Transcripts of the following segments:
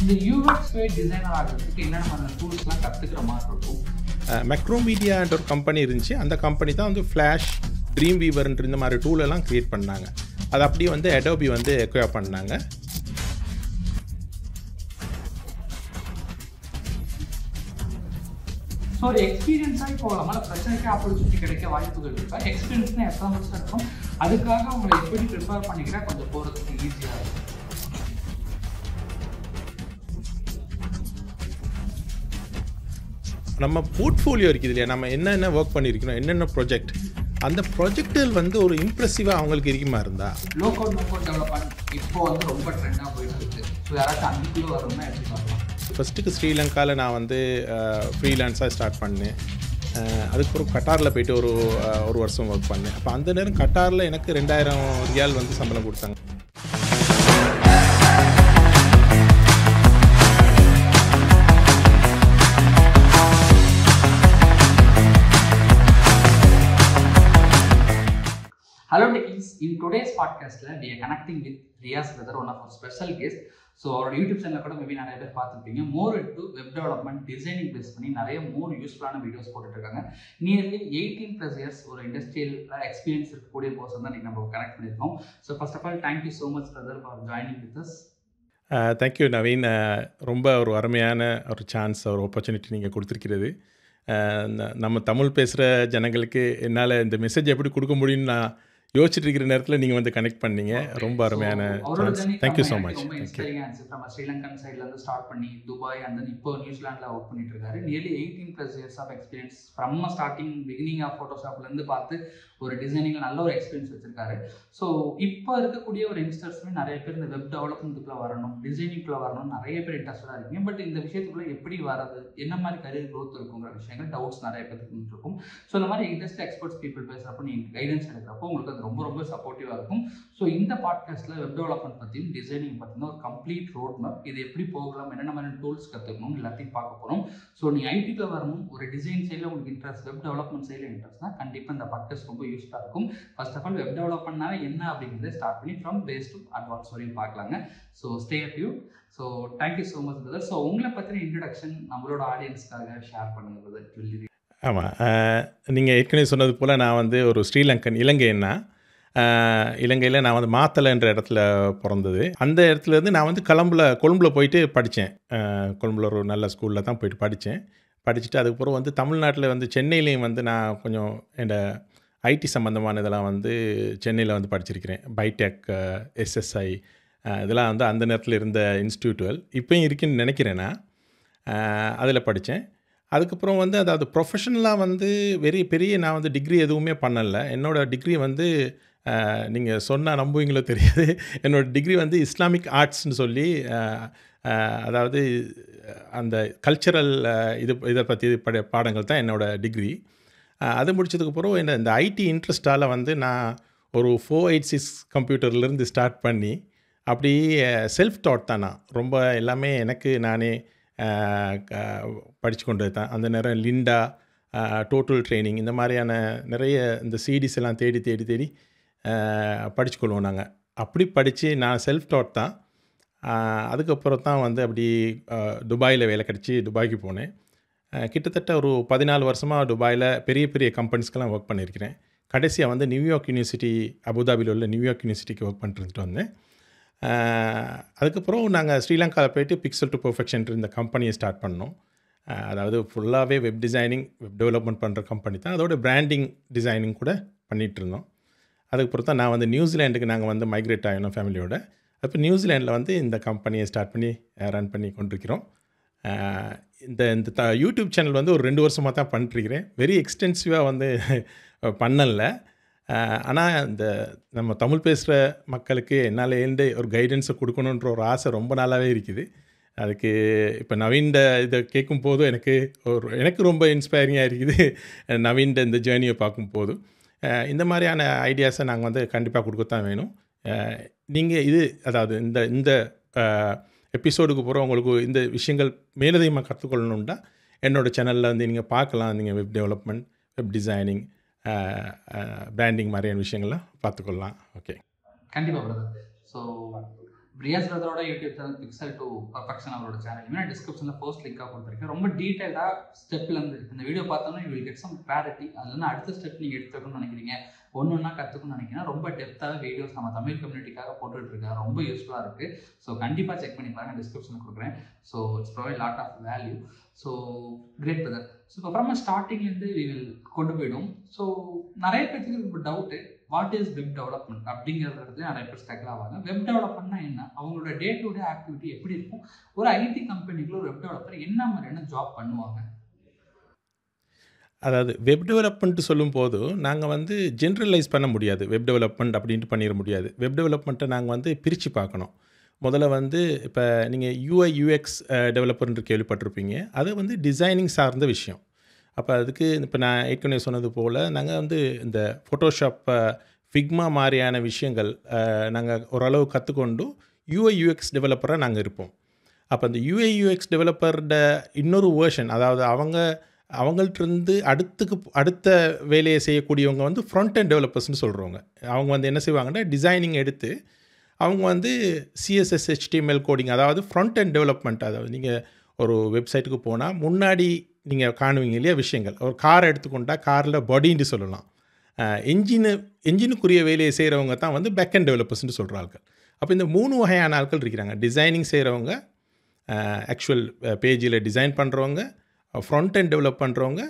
இந்த யூஎக்ஸ் வே டிசைனர் ஆகிறதுக்கு என்னென்ன டூல்ஸ்லாம் கற்றுக்கிற மாதிரி இருக்கும்? மெக்ரோமீடியான்ற ஒரு கம்பெனி இருந்துச்சு. அந்த கம்பெனி தான் வந்து ஃப்ளாஷ், ட்ரீம் வீவர்ன்ற இந்த மாதிரி டூலெல்லாம் க்ரியேட் பண்ணாங்க. அது அப்படியே வந்து அடோபி வந்து எக்வயர் பண்ணாங்க. ஸோ ஒரு எக்ஸ்பீரியன்ஸாக இப்போ நம்மளால பிரச்சனைக்கு ஆப்பர்ச்சுனிட்டி கிடைக்க வாய்ப்புகள் இருக்கா? எக்ஸ்பீரியன்ஸ்னால் எத்தனை வருஷம் இருக்கும்? அதுக்காக அவங்களை எப்படி ப்ரிப்பேர் பண்ணிக்கிறா கொஞ்சம் போகிறதுக்கு ஈஸியாக இருக்கும். நம்ம போர்ட்ஃபோலியோ இருக்குது இல்லையா, நம்ம என்னென்ன ஒர்க் பண்ணியிருக்கிறோம், என்னென்ன ப்ராஜெக்ட், அந்த ப்ராஜெக்டில் வந்து ஒரு இம்ப்ரெசிவாக அவங்களுக்கு இருக்குமா இருந்தால். லோ கோட் டெவலப்மெண்ட் இப்போ வந்து ரொம்ப ட்ரெண்டாக போயிட்டு இருக்குது. ஸோ யாராச்சும் அதுக்குள்ளே வரணும்னா எப்படி வரலாம்? ஃபஸ்ட்டுக்கு ஸ்ரீலங்காவில் நான் வந்து ஃப்ரீலான்ஸாக ஸ்டார்ட் பண்ணேன். அதுக்கப்புறம் கட்டாரில் போய்ட்டு ஒரு வருஷம் ஒர்க் பண்ணேன். அப்போ அந்த நேரம் கட்டாரில் எனக்கு 2000 ரியால் வந்து சம்பளம் கொடுத்தாங்க. Hello techies, in today's podcast we are connecting with Riyaz brother, one of our special guests. So our YouTube channel கூட மேபி நிறைய பேர் பார்த்துருப்பீங்க. More into web development designing base பண்ணி நிறைய மோர் யூஸ்ஃபுல்லான வீடியோஸ் போட்டுட்டு இருக்காங்க. நியர்லி 18+ இயர்ஸ் ஒரு இண்டஸ்ட்ரியல் எக்ஸ்பீரியன்ஸ் இருக்கக்கூடிய பர்சன் தான் நம்ம கனெக்ட் பண்ணியிருக்கோம். So first of all thank you so much brother for joining with us. Thank you Naveen. ரொம்ப ஒரு அருமையான ஒரு சான்ஸ், ஒரு ஆப்பர்ச்சுனிட்டி நீங்கள் கொடுத்துருக்கிறது. நம்ம தமிழ் பேசுகிற ஜனங்களுக்கு என்னால் இந்த மெசேஜ் எப்படி கொடுக்க முடியும்னு நான் யோசிச்சுட்டு இருக்கிற நேரத்தில் நீங்கள் வந்து கனெக்ட் பண்ணீங்க. ரொம்ப அருமையான சான்ஸ். Thank you so much. ரொம்ப இன்ஸ்பைரிங்காக இருந்துச்சு. நம்ம ஸ்ரீலங்கன் சைட்லேருந்து ஸ்டார்ட் பண்ணி துபாய் அண்ட் தென் இப்போ நியூசிலாண்டில் ஒர்க் பண்ணிட்டு இருக்காரு. Nearly 18+ years of experience from starting beginning of ஃபோட்டோஷாப்லேருந்து பார்த்து ஒரு டிசைனிங்கில் நல்ல ஒரு எக்ஸ்பீரியன்ஸ் வச்சிருக்காரு. ஸோ இப்போ இருக்கக்கூடிய ஒரு யங்ஸ்டர்ஸ்மே நிறைய பேர் இந்த வெப் டெவலப்மெண்ட்டுக்குள்ளே வரணும், டிசைனிங்குள்ளே வரணும், நிறைய பேர் இன்ட்ரெஸ்டாக இருக்கீங்க. பட் இந்த விஷயத்துக்குள்ளே எப்படி வரது, என்ன மாதிரி கரியர் க்ரோத் இருக்குங்கிற விஷயங்கள் டவுட்ஸ் நிறைய பேருக்கு இருக்கும். ஸோ இந்த மாதிரி இண்டஸ்ட்ரி எக்ஸ்பர்ட்ஸ் பீப்புள் பேசுகிறப்போ நீங்கள் கைடன்ஸ் எடுக்கிறப்போ உங்களுக்கு அது ரொம்ப ரொம்ப சப்போர்ட்டிவாக இருக்கும். ஸோ இந்த பாட்காஸ்ட்டில் வெப் டெவலப்மெண்ட் பற்றியும் டிசைனிங் பற்றின ஒரு கம்ப்ளீட் ரோட் மேப், இது எப்படி போகலாம், என்னென்ன மாதிரி டூல்ஸ் கற்றுக்கணும் எல்லாத்தையும் பார்க்க போகிறோம். ஸோ நீங்கள் ஐடியில் வரணும், ஒரு டிசைன் சைடில் உங்களுக்கு இன்ட்ரெஸ்ட், வெப் டெவலப்மெண்ட் சைடில் இன்ட்ரெஸ்ட்னா கண்டிப்பாக இந்த பாட்காஸ்ட் ரொம்ப யூஸ்ஃபுல்லாக இருக்கும். ஃபர்ஸ்ட் ஆஃப் ஆல் வெப் டெவலப்மெண்ட்னா என்ன அப்படிங்கிறத ஸ்டார்ட் பண்ணி ஃப்ரம் பேஸ் டு அட்வான்ஸ் வரையும் பார்க்கலாங்க. So stay tuned. So thank you so much brother. So உங்களை பற்றின இன்ட்ரடக்ஷன் நம்மளோட ஆடியன்ஸ்க்காக ஷேர் பண்ணுங்க பிரதர். ஆமாம், நீங்கள் ஏற்கனவே சொன்னது போல் நான் வந்து ஒரு ஸ்ரீலங்கன், இலங்கைன்னா இலங்கையில் நான் வந்து மாத்தலைன்ற இடத்துல பிறந்தது. அந்த இடத்துலேருந்து நான் வந்து கொழும்புல போயிட்டு படித்தேன். கொழும்புல ஒரு நல்ல ஸ்கூலில் தான் போயிட்டு படிச்சுட்டு அதுக்கப்புறம் வந்து தமிழ்நாட்டில் வந்து சென்னையிலையும் வந்து நான் கொஞ்சம் இந்த ஐடி சம்மந்தமான இதெல்லாம் வந்து சென்னையில் வந்து படிச்சிருக்கிறேன். பைடெக், எஸ்எஸ்ஐ இதெல்லாம் வந்து அந்த நேரத்தில் இருந்த இன்ஸ்டியூட்டுகள் இப்போயும் இருக்குன்னு நினைக்கிறேன். நான் அதில் படித்தேன். அதுக்கப்புறம் வந்து அதாவது ப்ரொஃபஷனலாக வந்து பெரிய நான் வந்து டிகிரி எதுவுமே பண்ணலை. என்னோடய டிகிரி வந்து நீங்கள் சொன்னால் நம்புவீங்களோ தெரியாது, என்னோடய டிகிரி வந்து இஸ்லாமிக் ஆர்ட்ஸ்னு சொல்லி, அதாவது அந்த கல்ச்சரல் இதை பற்றி பாடங்கள் தான் என்னோடய டிகிரி. அது முடிச்சதுக்கப்புறம் இந்த ஐடி இன்ட்ரெஸ்ட்டால் வந்து நான் ஒரு 486 கம்ப்யூட்டர்லேருந்து ஸ்டார்ட் பண்ணி அப்படியே செல்ஃப் டாட் தான். நான் ரொம்ப எல்லாமே எனக்கு நானே படித்து கொண்டு தான். அந்த நேரம் லிண்டா, டோட்டல் ட்ரைனிங் இந்த மாதிரியான நிறைய இந்த சிடிஸ் எல்லாம் தேடி படிச்சுக்கொள்வோம் நாங்கள். அப்படி படித்து நான் செல்ஃப் டாட் தான். அதுக்கப்புறம் தான் வந்து அப்படி துபாயில் வேலை கிடச்சி துபாய்க்கு போனேன். கிட்டத்தட்ட ஒரு 14 வருஷமாக துபாயில் பெரிய கம்பெனிஸ்க்கெல்லாம் ஒர்க் பண்ணியிருக்கிறேன். கடைசியாக வந்து நியூயார்க் யூனிவர்சிட்டி, அபுதாபியில் உள்ள நியூயார்க் யூனிவர்சிட்டிக்கு ஒர்க் பண்ணிட்டு வந்தேன். அதுக்கப்புறம் நாங்கள் ஸ்ரீலங்காவில் போய்ட்டு பிக்சல் டு பெர்ஃபெக்ஷன் இந்த கம்பெனியை ஸ்டார்ட் பண்ணோம். அதாவது ஃபுல்லாகவே வெப் டிசைனிங், வெப் டெவலப்மெண்ட் பண்ணுற கம்பெனி தான். அதோட பிராண்டிங் டிசைனிங் கூட பண்ணிகிட்ருந்தோம். அதுக்கப்புறம் தான் நான் வந்து நியூசிலாண்டுக்கு நாங்கள் வந்து மைக்ரேட் ஆகினோம் ஃபேமிலியோட. அப்போ நியூசிலாண்டில் வந்து இந்த கம்பெனியை ஸ்டார்ட் பண்ணி ரன் பண்ணி கொண்டிருக்கிறோம். இந்த யூடியூப் சேனல் வந்து ஒரு 2 வருஷமாக தான் பண்ணிட்டுருக்கிறேன். வெரி எக்ஸ்டென்சிவாக வந்து பண்ணலை. ஆனால் இந்த நம்ம தமிழ் பேசுகிற மக்களுக்கு என்னால் எழுந்து ஒரு கைடன்ஸை கொடுக்கணுன்ற ஒரு ஆசை ரொம்ப நாளாகவே இருக்குது. அதுக்கு இப்போ நவீன்ட இதை கேட்கும் போதும் எனக்கு ரொம்ப இன்ஸ்பைரிங்காக இருக்குது. நவீன்ட இந்த ஜேர்னியை பார்க்கும்போது இந்த மாதிரியான ஐடியாஸை நாங்கள் வந்து கண்டிப்பாக கொடுக்கத்தான் வேணும். நீங்கள் அதாவது இந்த எபிசோடுக்கு போகிற உங்களுக்கு இந்த விஷயங்கள் மேலதிகமாக கற்றுக்கொள்ளணுன்னா என்னோடய சேனலில் வந்து நீங்கள் பார்க்கலாம். நீங்கள் web development, web designing, branding மாதிரியான விஷயங்கள்லாம் பார்த்துக்கொள்ளலாம். ஓகே, கண்டிப்பாக பிரதர். ஸோ பிரியாஸ் பிரதரோட YouTube channel Pixel to Perfection அவரோட சேனலுமே நான் டிஸ்கிரிப்ஷனில் போஸ்ட் லிங்காக கொடுத்துருக்கேன். ரொம்ப டீட்டெயிலாக ஸ்டெப்லேருந்து இந்த வீடியோ பார்த்தோன்னா you will get some clarity. அதுலேருந்து அடுத்த ஸ்டெப் நீங்கள் எடுத்து வைக்கணும்னு நினைக்கிறீங்க, ஒன்று ஒன்றா கற்றுக்கணும்னு நினைக்கிறீங்கன்னா ரொம்ப டெப்த்தாக வீடியோஸ் நம்ம தமிழ் கம்யூனிட்டிக்காக போட்டுட்ருக்கேன். ரொம்ப யூஸ்ஃபுல்லாக இருக்குது. ஸோ கண்டிப்பாக செக் பண்ணி பாருங்கள், டிஸ்கிரிப்ஷனில் கொடுக்குறேன். So it's provide lot of value. So great brother. So இப்போ அப்புறமா ஸ்டார்டிங்லேருந்து வி வில் கொண்டு போயிடும். ஸோ நிறைய பேருக்கு ரொம்ப doubt, what is web development அப்படிங்கிறது இடத்துல நிறைய பேர் ஸ்ட்ரகிள் ஆவாங்க. வெப் டெவலப்மெண்ட்னா என்ன, அவங்களோட டே டு டே ஆக்டிவிட்டி எப்படி இருக்கும், ஒரு ஐடி கம்பெனிக்குள்ள ஒரு வெப் டெவலப்பர் என்ன மாதிரியான ஜாப் பண்ணுவாங்க? அதாவது வெப் டெவலப்மெண்ட் சொல்லும்போது நாங்கள் வந்து ஜென்ரலைஸ் பண்ண முடியாது. வெப் டெவலப்மெண்ட் அப்படின்ட்டு பண்ணிட முடியாது. வெப் டெவலப்மெண்ட்டை நாங்கள் வந்து பிரித்து பார்க்கணும். முதல்ல வந்து இப்போ நீங்கள் யூஐ யூஎக்ஸ் டெவலப்பர்ன்ற கேள்விப்பட்டிருப்பீங்க. அது வந்து டிசைனிங் சார்ந்த விஷயம். அப்போ அதுக்கு இப்போ நான் ஏற்கனவே சொன்னது போல் நாங்கள் வந்து இந்த ஃபோட்டோஷாப், ஃபிக்மா மாதிரியான விஷயங்கள் நாங்கள் ஓரளவு கற்றுக்கொண்டு யூஐ யூஎக்ஸ் டெவலப்பராக நாங்கள் இருப்போம். அப்போ அந்த யூஐ யூஎக்ஸ் டெவலப்பரோட இன்னொரு வேர்ஷன், அதாவது அவங்கள்ட்டிருந்து அடுத்த வேலையை செய்யக்கூடியவங்க வந்து ஃப்ரண்ட் அண்ட் டெவலப்பர்ஸ்னு சொல்கிறவங்க. அவங்க வந்து என்ன செய்வாங்கன்னா டிசைனிங் எடுத்து அவங்க வந்து சிஎஸ்எஸ் HTML கோடிங், அதாவது ஃப்ரண்ட் அண்ட் டெவலப்மெண்ட். அதாவது நீங்கள் ஒரு வெப்சைட்டுக்கு போனால் முன்னாடி நீங்கள் காணுவீங்க இல்லையா விஷயங்கள். ஒரு காரை எடுத்துக்கொண்டால் காரில் பாடின்னு சொல்லலாம். என்ஜினுக்குரிய வேலையை செய்கிறவங்க தான் வந்து பேக் அண்ட் டெவலப்பர்ஸ்னு சொல்கிற ஆட்கள். அப்போ இந்த 3 வகையான ஆட்கள் இருக்கிறாங்க. டிசைனிங் செய்கிறவங்க, ஆக்சுவல் பேஜில் டிசைன் பண்ணுறவங்க, ஃப்ரண்ட் அண்ட் டெவலப் பண்ணுறவங்க,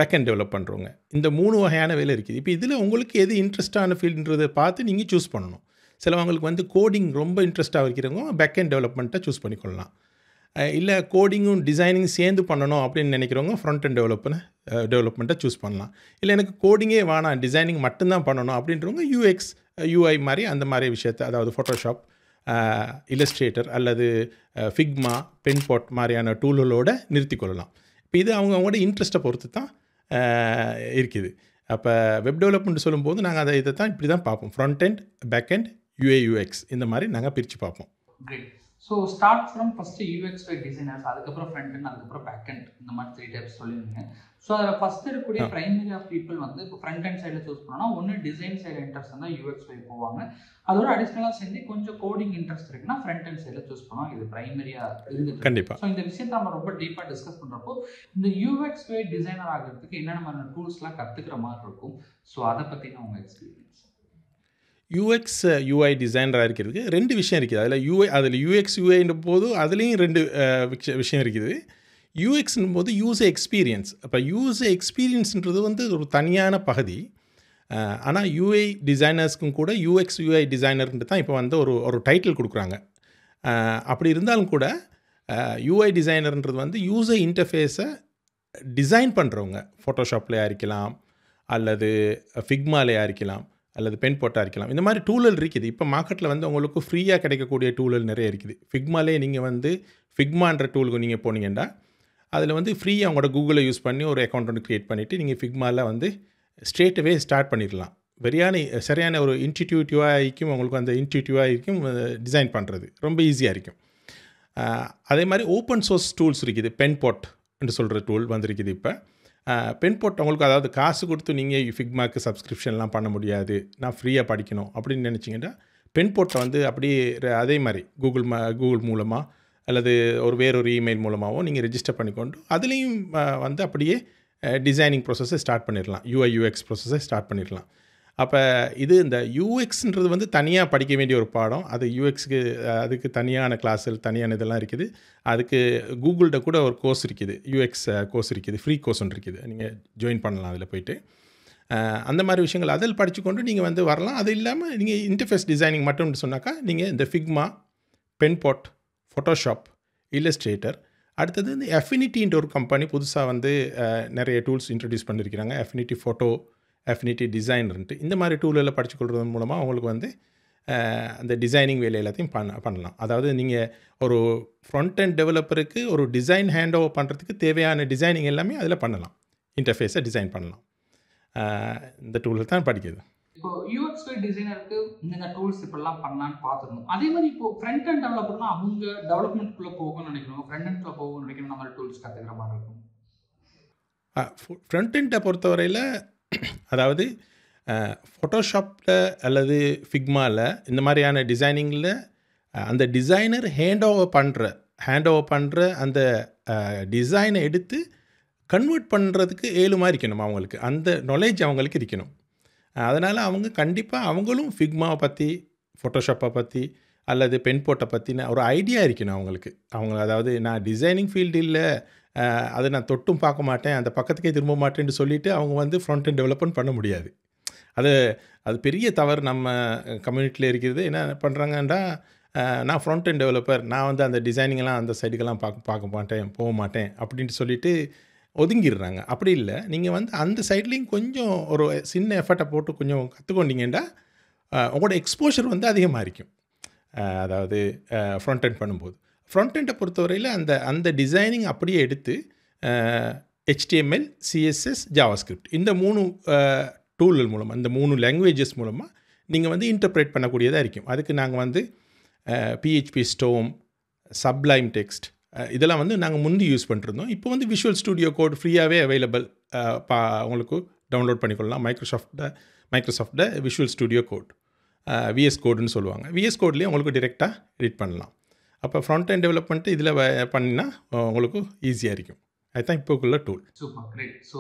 பேக் அண்ட் டெவலப் பண்ணுறவங்க. இந்த 3 வகையான வேலை இருக்குது. இப்போ இதில் உங்களுக்கு எது இன்ட்ரெஸ்டான ஃபீல்டுன்றதை பார்த்து நீங்கள் சூஸ் பண்ணணும். சிலவங்களுக்கு வந்து கோடிங் ரொம்ப இன்ட்ரெஸ்ட்டாக இருக்கிறவங்க பேக் அண்ட் டெவலப்மெண்ட்டை சூஸ் பண்ணிக்கொள்ளலாம். இல்லை கோடிங்கும் டிசைனிங் சேர்ந்து பண்ணணும் அப்படின்னு நினைக்கிறவங்க ஃப்ரண்ட் அண்ட் டெவலப்மெண்ட்டை சூஸ் பண்ணலாம். இல்லை எனக்கு கோடிங்கே வேணாம், டிசைனிங் மட்டும்தான் பண்ணணும் அப்படின்றவங்க யூஎக்ஸ் யூஐ மாதிரி அந்த மாதிரி விஷயத்தை, அதாவது ஃபோட்டோஷாப், இல்லஸ்ட்ரேட்டர் அல்லது ஃபிக்மா, பென்பாட் மாதிரியான டூல்களோடு நிறுத்திக்கொள்ளலாம். இப்போ இது அவங்களோட இன்ட்ரெஸ்ட்டை பொறுத்து தான் இருக்குது. அப்போ வெப் டெவலப்மெண்ட் சொல்லும்போது நாங்கள் இதை தான் இப்படி தான் பார்ப்போம். Front end, back end, UI UX இந்த மாதிரி நாங்கள் பிரித்து பார்ப்போம். Great. So start from first UX designers, அதுக்கப்புறம் ஃப்ரண்ட் அண்ட், அதுக்கப்புறம் பேக் அண்ட், இந்த மாதிரி 3 டைப்ஸ் சொல்லியிருந்தீங்க. ஸோ அதில் ஃபஸ்ட்டு இருக்கக்கூடிய ப்ரைமரி ஆஃப் பீப்புள் வந்து இப்போ ஃப்ரண்ட் அண்ட் சைடில் சூஸ் பண்ணோன்னா ஒன்று டிசைன் சைடில் இன்ட்ரெஸ்ட் இருந்தால் யூஎக்ஸ் போவாங்க. அதோட அடிஷ்னலாக சேர்ந்து கொஞ்சம் கோடிங் இன்ட்ரெஸ்ட் இருக்குன்னா ஃப்ரண்ட் அண்ட் சைடில் சூஸ் பண்ணுவாங்க. இது ப்ரைமரியாக இருக்குது. கண்டிப்பாக. ஸோ இந்த விஷயத்தை நம்ம ரொம்ப டீப்பாக டிஸ்கஸ் பண்ணுறப்போ இந்த யூஎக்ஸ் டிசைனர் ஆகிறதுக்கு என்னென்ன மாதிரியான டூல்ஸ்லாம் கற்றுக்கிற மாதிரி இருக்கும். ஸோ அதை பற்றின உங்கள் எக்ஸ்பீரியன்ஸ். யூஎக்ஸ் யூஐ டிசைனராக இருக்கிறதுக்கு 2 விஷயம் இருக்குது. அதில் யூஎக்ஸ் யூஐன்ற போது அதுலேயும் 2 விஷயம் இருக்குது. யூஎக்ஸ்னும் போது யூசர் எக்ஸ்பீரியன்ஸ். அப்போ யூசர் எக்ஸ்பீரியன்ஸ்ன்றது வந்து ஒரு தனியான பகுதி. ஆனால் யூஐ டிசைனர்ஸ்க்கும் கூட யூஎக்ஸ் யூஐ டிசைனர்ன்ட்டு தான் இப்போ வந்து ஒரு டைட்டில் கொடுக்குறாங்க. அப்படி இருந்தாலும் கூட யூஐ டிசைனர்ன்றது வந்து யூசர் இன்டர்ஃபேஸை டிசைன் பண்ணுறவங்க. ஃபோட்டோஷாப்லேயா இருக்கலாம், அல்லது ஃபிக்மாலேயா இருக்கலாம், அல்லது பென்பாட்டாக இருக்கலாம். இந்த மாதிரி டூலல் இருக்குது. இப்போ மார்க்கெட்டில் வந்து உங்களுக்கு ஃப்ரீயாக கிடைக்கக்கூடிய டூலல் நிறைய இருக்குது. ஃபிக்மாலே நீங்கள் வந்து ஃபிக்மான்ற டூலுக்கு நீங்கள் போனீங்கன்னா அதில் வந்து ஃப்ரீயாக உங்களோட கூகுளை யூஸ் பண்ணி ஒரு அக்கௌண்ட் ஒன்று க்ரியேட் பண்ணிவிட்டு நீங்கள் ஃபிக்மாவில் வந்து ஸ்ட்ரெயிட்டவே ஸ்டார்ட் பண்ணிடலாம். சரியான ஒரு இன்ட்யூட்டிவாக இருக்கும். உங்களுக்கு அந்த இன்ட்யூட்டிவாக இருக்கும் டிசைன் பண்ணுறது ரொம்ப ஈஸியாக இருக்கும். அதே மாதிரி ஓப்பன் சோர்ஸ் டூல்ஸ் இருக்குது. பென்பாட் என்று சொல்கிற டூல் வந்திருக்குது. இப்போ பென்பாட் உங்களுக்கு, அதாவது காசு கொடுத்து நீங்கள் ஃபிக்மாக்கு சப்ஸ்கிரிப்ஷன்லாம் பண்ண முடியாது, நான் ஃப்ரீயாக படிக்கணும் அப்படின்னு நினச்சிங்கன்னா பென்பாட்டை வந்து அப்படியே அதே மாதிரி கூகுள் மூலமாக அல்லது வேறொரு இமெயில் மூலமாகவும் நீங்கள் ரெஜிஸ்டர் பண்ணிக்கொண்டு அதுலேயும் வந்து அப்படியே டிசைனிங் ப்ராசஸை ஸ்டார்ட் பண்ணிடலாம். யூஐ யூஎக்ஸ் ப்ராசஸை ஸ்டார்ட் பண்ணிடலாம். அப்போ இது இந்த யூஎக்ஸ்ன்றது வந்து தனியாக படிக்க வேண்டிய ஒரு பாடம். அது யூஎக்ஸுக்கு அதுக்கு தனியான கிளாஸில் தனியான இதெல்லாம் இருக்குது. அதுக்கு கூகுள்கிட்ட கூட ஒரு கோர்ஸ் இருக்குது, யூஎக்ஸ் கோர்ஸ் இருக்குது, ஃப்ரீ கோர்ஸ் ஒன்று இருக்குது. நீங்கள் ஜாயின் பண்ணலாம் அதில் போய்ட்டு. அந்த மாதிரி விஷயங்கள் அதில் படிச்சுக்கொண்டு நீங்கள் வந்து வரலாம். அது இல்லாமல் நீங்கள் இன்டர்ஃபேஸ் டிசைனிங் மட்டும்னு சொன்னாக்கா நீங்கள் இந்த ஃபிக்மா, பென்பாட், ஃபோட்டோஷாப், இல்லஸ்ட்ரேட்டர், அடுத்தது இந்த அஃபினிட்டின்ற ஒரு கம்பெனி புதுசாக வந்து நிறைய டூல்ஸ் இன்ட்ரடியூஸ் பண்ணியிருக்கிறாங்க. அஃபினிட்டி ஃபோட்டோ, அஃபினிட்டி டிசைனர்ன்ட்டு இந்த மாதிரி டூலெல்லாம் படிச்சுக்கொள்கிறது மூலமாக அவங்களுக்கு வந்து அந்த டிசைனிங் வேலை எல்லாத்தையும் பண்ணலாம். அதாவது நீங்கள் ஒரு ஃப்ரண்ட் அண்ட் டெவலப்பருக்கு ஒரு டிசைன் ஹேண்ட் ஓவர் பண்ணுறதுக்கு தேவையான டிசைனிங் எல்லாமே அதில் பண்ணலாம். இன்டர்ஃபேஸை டிசைன் பண்ணலாம். இந்த டூலில் தான் படிக்குது. இப்போ யூஎக்ஸ் டிசைனருக்கு இந்த டூல்ஸ் இப்படிலாம் பண்ணலான்னு பார்த்துருந்தோம். அதே மாதிரி இப்போ ஃப்ரண்ட் அண்ட் டெவலப்பர்னா அவங்க டெவலப்மெண்ட்குள்ளே போகணும்னு நினைக்கிறோம், ஃப்ரண்ட் அண்ட்குள்ளே போகணும்னு நினைக்கணும், நம்ம டூல்ஸ் கற்றுக்கிற மாதிரி இருக்கும். ஃப்ரண்ட் அண்டை பொறுத்தவரையில் அதாவது ஃபோட்டோஷாப்பில் அல்லது ஃபிக்மாவில் இந்த மாதிரியான டிசைனிங்கில் அந்த டிசைனர் ஹேண்ட் ஓவர் பண்ணுற அந்த டிசைனை எடுத்து கன்வெர்ட் பண்ணுறதுக்கு ஏழுமா இருக்கணும் அவங்களுக்கு. அந்த நாலேஜ் அவங்களுக்கு இருக்கணும். அதனால் அவங்க கண்டிப்பாக அவங்களும் ஃபிக்மாவை பற்றி, ஃபோட்டோஷாப்பை பற்றி அல்லது பென்போர்ட்டை பற்றின ஒரு ஐடியா இருக்கணும் அவங்களுக்கு. அவங்க அதாவது நான் டிசைனிங் ஃபீல்டு இல்லை, அதை நான் தொட்டும் பார்க்க மாட்டேன், அந்த பக்கத்துக்கே திரும்ப மாட்டேன்னு சொல்லிவிட்டு அவங்க வந்து ஃப்ரண்ட் அண்ட் டெவலப்மெண்ட் பண்ண முடியாது. அது பெரிய தவறு நம்ம கம்யூனிட்டியில் இருக்கிறது. என்ன பண்ணுறாங்கன்னா, நான் ஃப்ரண்ட் அண்ட் டெவலப்பர், நான் வந்து அந்த டிசைனிங்கெல்லாம் அந்த சைடுக்கெல்லாம் பார்க்க மாட்டேன், போக மாட்டேன் அப்படின்ட்டு சொல்லிவிட்டு ஒதுங்கிடுறாங்க. அப்படி இல்லை, நீங்கள் வந்து அந்த சைட்லேயும் கொஞ்சம் ஒரு சின்ன எஃபர்ட்டை போட்டு கொஞ்சம் கற்றுக்கொண்டீங்கன்னா உங்களோட எக்ஸ்போஷர் வந்து அதிகமாக இருக்கும். அதாவது ஃப்ரண்ட் எண்ட் பண்ணும்போது ஃப்ரண்ட் எண்டை பொறுத்தவரையில் அந்த டிசைனிங் அப்படியே எடுத்து HTML, CSS, JavaScript இந்த 3 டூல்கள் மூலமாக, இந்த 3 லாங்குவேஜஸ் மூலமாக நீங்கள் வந்து இன்டர்பிரேட் பண்ணக்கூடியதாக இருக்கும். அதுக்கு நாங்கள் வந்து PHP Storm, Sublime Text இதெல்லாம் வந்து நாங்கள் முந்தி யூஸ் பண்ணிருந்தோம். இப்போ வந்து விஷுவல் ஸ்டுடியோ கோட் ஃப்ரீயாகவே அவைலபிள், உங்களுக்கு டவுன்லோட் பண்ணிக்கொள்ளலாம். Microsoft Visual Studio Code, VS கோடுன்னு சொல்லுவாங்க. VS கோட்லேயே உங்களுக்கு டிரெக்டாக எடிட் பண்ணலாம். அப்போ ஃப்ரண்ட் அண்ட் டெவலப்மெண்ட்டு இதில் பண்ணினா உங்களுக்கு ஈஸியாக இருக்கும். அதுதான் இப்போக்குள்ள tool. Super, great. So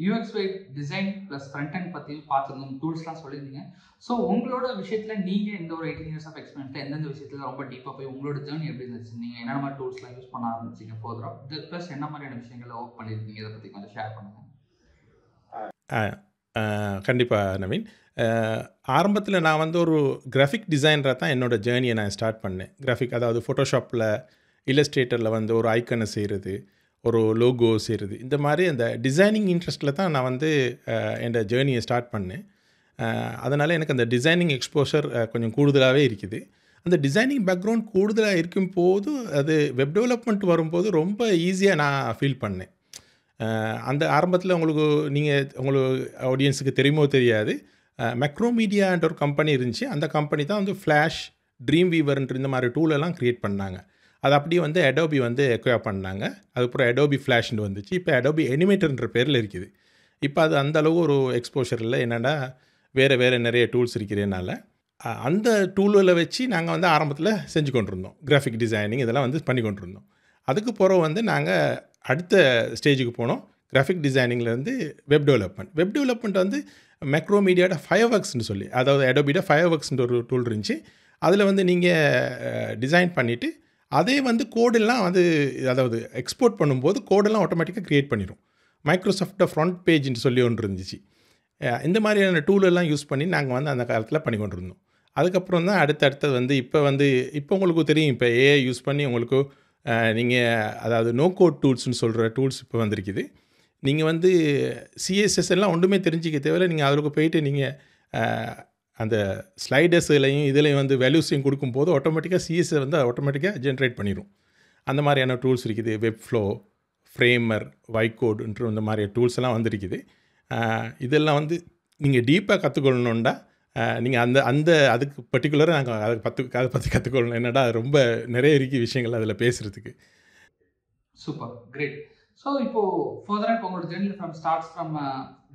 UX/UI design plus front end பற்றி பார்த்துருந்தோம், டூல்ஸ்லாம் சொல்லியிருந்தீங்க. ஸோ உங்களோட விஷயத்தில் நீங்கள் இந்த ஒரு 18 years ஆஃப் எக்ஸ்பீரியன்ஸில் எந்தெந்த விஷயத்தில் ரொம்ப டீப்பாக போய் உங்களோட ஜேர்னி எப்படி இருந்துச்சு, நீங்கள் என்னென்ன மாதிரி டூல்ஸ்லாம் யூஸ் பண்ண ஆரம்பிச்சிங்க ஃபர்தராக, ப்ளஸ் என்ன மாதிரியான விஷயங்களை ஒர்க் பண்ணியிருக்கீங்க, இதை பற்றி கொஞ்சம் ஷேர் பண்ணுங்கள். கண்டிப்பாக நவீன். ஆரம்பத்தில் நான் வந்து ஒரு கிராஃபிக் டிசைனராக தான் என்னோடய ஜேர்னியை நான் ஸ்டார்ட் பண்ணேன். கிராஃபிக் அதாவது ஃபோட்டோஷாப்பில், இல்லஸ்ட்ரேட்டரில் வந்து ஒரு ஐக்கனை செய்கிறது, ஒரு லோகோ செய்கிறது, இந்த மாதிரி அந்த டிசைனிங் இன்ட்ரெஸ்ட்டில் தான் நான் வந்து என்னோடய ஜேர்னியை ஸ்டார்ட் பண்ணேன். அதனால் எனக்கு அந்த டிசைனிங் எக்ஸ்போஷர் கொஞ்சம் கூடுதலாகவே இருக்குது. அந்த டிசைனிங் பேக்ரவுண்ட் கூடுதலாக இருக்கும்போது அது வெப் டெவலப்மெண்ட் வரும்போது ரொம்ப ஈஸியாக நான் ஃபீல் பண்ணேன். அந்த ஆரம்பத்தில் உங்களுக்கு ஆடியன்ஸுக்கு தெரியுமோ தெரியாது, மேக்ரோமீடியான்ற ஒரு கம்பெனி இருந்துச்சு. அந்த கம்பெனி தான் வந்து ஃப்ளாஷ், ட்ரீம் வீவர்ன்ற இந்த மாதிரி டூலெல்லாம் க்ரியேட் பண்ணாங்க. அது அப்படியே வந்து அடோபி வந்து எக்வயர் பண்ணாங்க. அதுக்கப்புறம் அடோபி ஃப்ளாஷ்னு வந்துச்சு. இப்போ அடோபி அனிமேட்டர்ன்ற பேரில் இருக்குது. இப்போ அது அந்தளவு ஒரு எக்ஸ்போஷர் இல்லை. என்னென்னா வேறு நிறைய டூல்ஸ் இருக்கிறதுனால அந்த டூலில் வச்சு நாங்கள் வந்து ஆரம்பத்தில் செஞ்சு கொண்டிருந்தோம். கிராஃபிக் டிசைனிங் இதெல்லாம் வந்து பண்ணி கொண்டிருந்தோம். அதுக்கு பிறகு வந்து நாங்கள் அடுத்த ஸ்டேஜுக்கு போனோம். கிராஃபிக் டிசைனிங்லேருந்து வெப் டெவலப்மெண்ட் வந்து மேக்ரோமீடியாவோட ஃபயர்வொர்க்ஸ்னு சொல்லி, அதாவது அடோபியோட ஃபயர்வொர்க்ஸ்ன்ற ஒரு டூல் இருந்துச்சு. அதில் வந்து நீங்கள் டிசைன் பண்ணிவிட்டு அதே வந்து கோடெல்லாம் வந்து அதாவது எக்ஸ்போர்ட் பண்ணும்போது கோடெல்லாம் ஆட்டோமேட்டிக்காக க்ரியேட் பண்ணிடும். மைக்ரோசாஃப்ட்டை ஃப்ரண்ட் பேஜ்னு சொல்லி ஒன்று இருந்துச்சு. இந்த மாதிரியான டூலெல்லாம் யூஸ் பண்ணி நாங்கள் வந்து அந்த காலத்தில் பண்ணி கொண்டு இருந்தோம். அதுக்கப்புறம் தான் அடுத்தது வந்து இப்போ உங்களுக்கு தெரியும், இப்போ AI யூஸ் பண்ணி உங்களுக்கு நீங்கள் அதாவது நோ கோட் டூல்ஸ்னு சொல்கிற டூல்ஸ் இப்போ வந்திருக்குது. நீங்கள் வந்து CSS எல்லாம் ஒன்றுமே தெரிஞ்சிக்க தேவையில்லை. நீங்கள் அதுக்கு போயிட்டு நீங்கள் அந்த ஸ்லைடர்ஸ்லையும் இதுலையும் வந்து வேல்யூஸையும் கொடுக்கும்போது ஆட்டோமேட்டிக்காக CSS வந்து ஆட்டோமேட்டிக்காக ஜென்ரேட் பண்ணிடும். அந்த மாதிரியான டூல்ஸ் இருக்குது. வெப்ஃப்ளோ, ஃப்ரேமர், வைகோடுன்ற இந்த மாதிரி டூல்ஸ் எல்லாம் வந்துருக்குது. இதெல்லாம் வந்து நீங்கள் டீப்பாக கற்றுக்கொள்ளணுன்னா நீங்கள் அதுக்கு பர்டிகுலராக நாங்கள் அதை பற்றி கற்றுக்கொள்ளணும். என்னடா ரொம்ப நிறைய இருக்குது விஷயங்கள் அதில் பேசுகிறதுக்கு. Super, great. ஸோ இப்போது ஃபர்தராக இப்போ உங்களோட journey from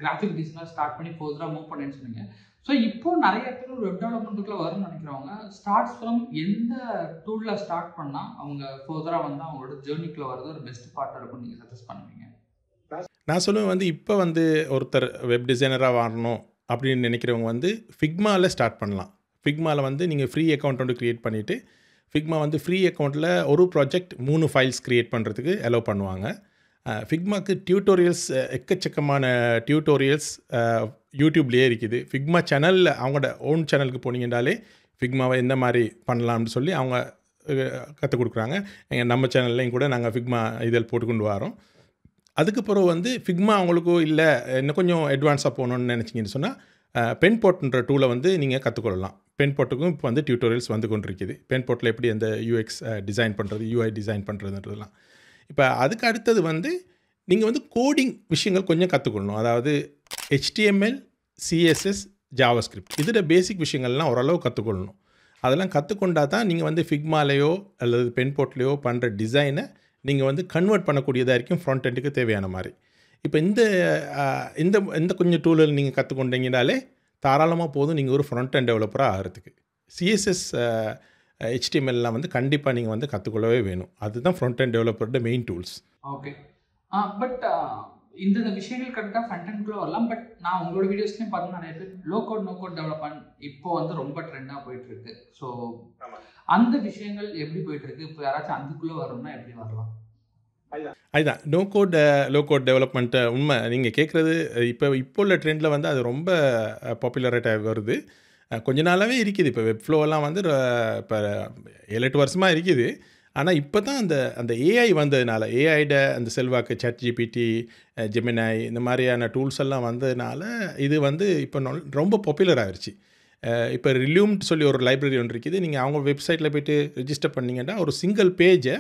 graphic designer start பண்ணி ஃபர்தராக மூவ் பண்ணேன்னு சொன்னீங்க. ஸோ இப்போது நிறைய பேர் ஒரு வெப் டெவலப்மெண்ட்டுக்குள்ளே வரும்னு நினைக்கிறவங்க ஸ்டார்ட்ஸ் ஃப்ரம் எந்த டூலில் ஸ்டார்ட் பண்ணால் அவங்க ஃபர்தராக வந்து அவங்களோட ஜேர்னிக்குள்ளே வரது ஒரு பெஸ்ட் பார்ட்டாக இருக்கும்னு நீங்கள் சஜஸ்ட் பண்ணுவீங்க? நான் சொல்லுவேன் வந்து இப்போ வந்து ஒருத்தர் வெப் டிசைனராக வரணும் அப்படின்னு நினைக்கிறவங்க வந்து ஃபிக்மாவில் ஸ்டார்ட் பண்ணலாம். ஃபிக்மாவில் வந்து நீங்கள் ஃப்ரீ அக்கௌண்ட் வந்து க்ரியேட் பண்ணிவிட்டு, ஃபிக்மா வந்து ஃப்ரீ அக்கௌண்ட்டில் ஒரு ப்ராஜெக்ட் 3 ஃபைல்ஸ் க்ரியேட் பண்ணுறதுக்கு அலோவ் பண்ணுவாங்க. ஃபிக்மாக்கு டியூட்டோரியல்ஸ், எக்கச்சக்கமான டியூட்டோரியல்ஸ் யூடியூப்லேயே இருக்குது. ஃபிக்மா சேனலில் அவங்களோட ஓன் சேனலுக்கு போனீங்கன்னாலே ஃபிக்மாவை எந்த மாதிரி பண்ணலாம்னு சொல்லி அவங்க கற்றுக் கொடுக்குறாங்க. நம்ம சேனல்லையும் கூட நாங்கள் ஃபிக்மா இதில் போட்டுக்கொண்டு வரோம். அதுக்கு பிறகு வந்து ஃபிக்மா அவங்களுக்கு இல்லை இன்னும் கொஞ்சம் அட்வான்ஸாக போகணுன்னு நினச்சிங்கன்னு சொன்னால் பென்போர்ட்ன்ற டூலை வந்து நீங்கள் கற்றுக்கொள்ளலாம். பென்போர்ட்டுக்கும் இப்போ வந்து டியூட்டோரியல்ஸ் வந்து கொண்டு இருக்குது. பென்போர்ட்டில் எப்படி அந்த UX டிசைன் பண்ணுறது, UI டிசைன் பண்ணுறதுன்றதுலாம். இப்போ அதுக்கு அடுத்தது வந்து நீங்கள் வந்து கோடிங் விஷயங்கள் கொஞ்சம் கற்றுக்கொள்ளணும். அதாவது HTML, CSS, JavaScript இதோட பேசிக் விஷயங்கள்லாம் ஓரளவு கற்றுக்கொள்ளணும். அதெல்லாம் கற்றுக்கொண்டா தான் நீங்கள் வந்து ஃபிக்மாலேயோ அல்லது பென்போர்ட்லேயோ பண்ணுற டிசைனை நீங்கள் வந்து கன்வெர்ட் பண்ணக்கூடியதாக இருக்கும் ஃப்ரண்ட் எண்டுக்கு தேவையான மாதிரி. இப்போ இந்த கொஞ்சம் டூலில் நீங்கள் கற்றுக்கொண்டீங்கனாலே தாராளமாக போதும் நீங்கள் ஒரு ஃப்ரண்ட் எண்ட் டெவலப்பராக ஆகிறதுக்கு. CSS HTMLலாம் வந்து கண்டிப்பாக நீங்கள் வந்து கற்றுக்கொள்ளவே வேணும். அதுதான் ஃப்ரண்ட் அண்ட் டெவலப்பரோட மெயின் டூல்ஸ். ஓகே. பட் இந்த விஷயங்கள் கரெக்டாக ஃப்ரண்ட் அண்ட்குள்ளே வரலாம். பட் நான் உங்களோட வீடியோஸ்லையும் பார்த்தீங்கன்னா நிறைய பேர் low code no code development இப்போ வந்து ரொம்ப ட்ரெண்டாக போயிட்டுருக்கு. ஸோ அந்த விஷயங்கள் எப்படி போயிட்டுருக்கு? இப்போ யாராச்சும் அதுக்குள்ளே வரணும்னா எப்படி வரலாம்? அதுதான் லோ கோட் டெவலப்மெண்ட்டு உண்மை. நீங்கள் கேட்குறது இப்போ உள்ள ட்ரெண்டில் வந்து அது ரொம்ப பாப்புலரேட்டாக வருது. கொஞ்ச நாளாகவே இருக்குது. இப்போ வெப்ஃப்ளோலாம் வந்து இப்போ 7-8 வருஷமாக இருக்குது. ஆனால் இப்போ தான் அந்த ஏஐ வந்ததுனால, ஏஐட அந்த செல்வாக்கு, ChatGPT, ஜெமினை இந்த மாதிரியான டூல்ஸ் எல்லாம் வந்ததுனால இது வந்து இப்போ ரொம்ப பாப்புலர் ஆகிருச்சு. இப்போ ரிலூம்னு சொல்லி ஒரு லைப்ரரி ஒன்று இருக்குது. நீங்கள் அவங்க வெப்சைட்டில் போய்ட்டு ரிஜிஸ்டர் பண்ணிங்கன்னா ஒரு சிங்கிள் பேஜை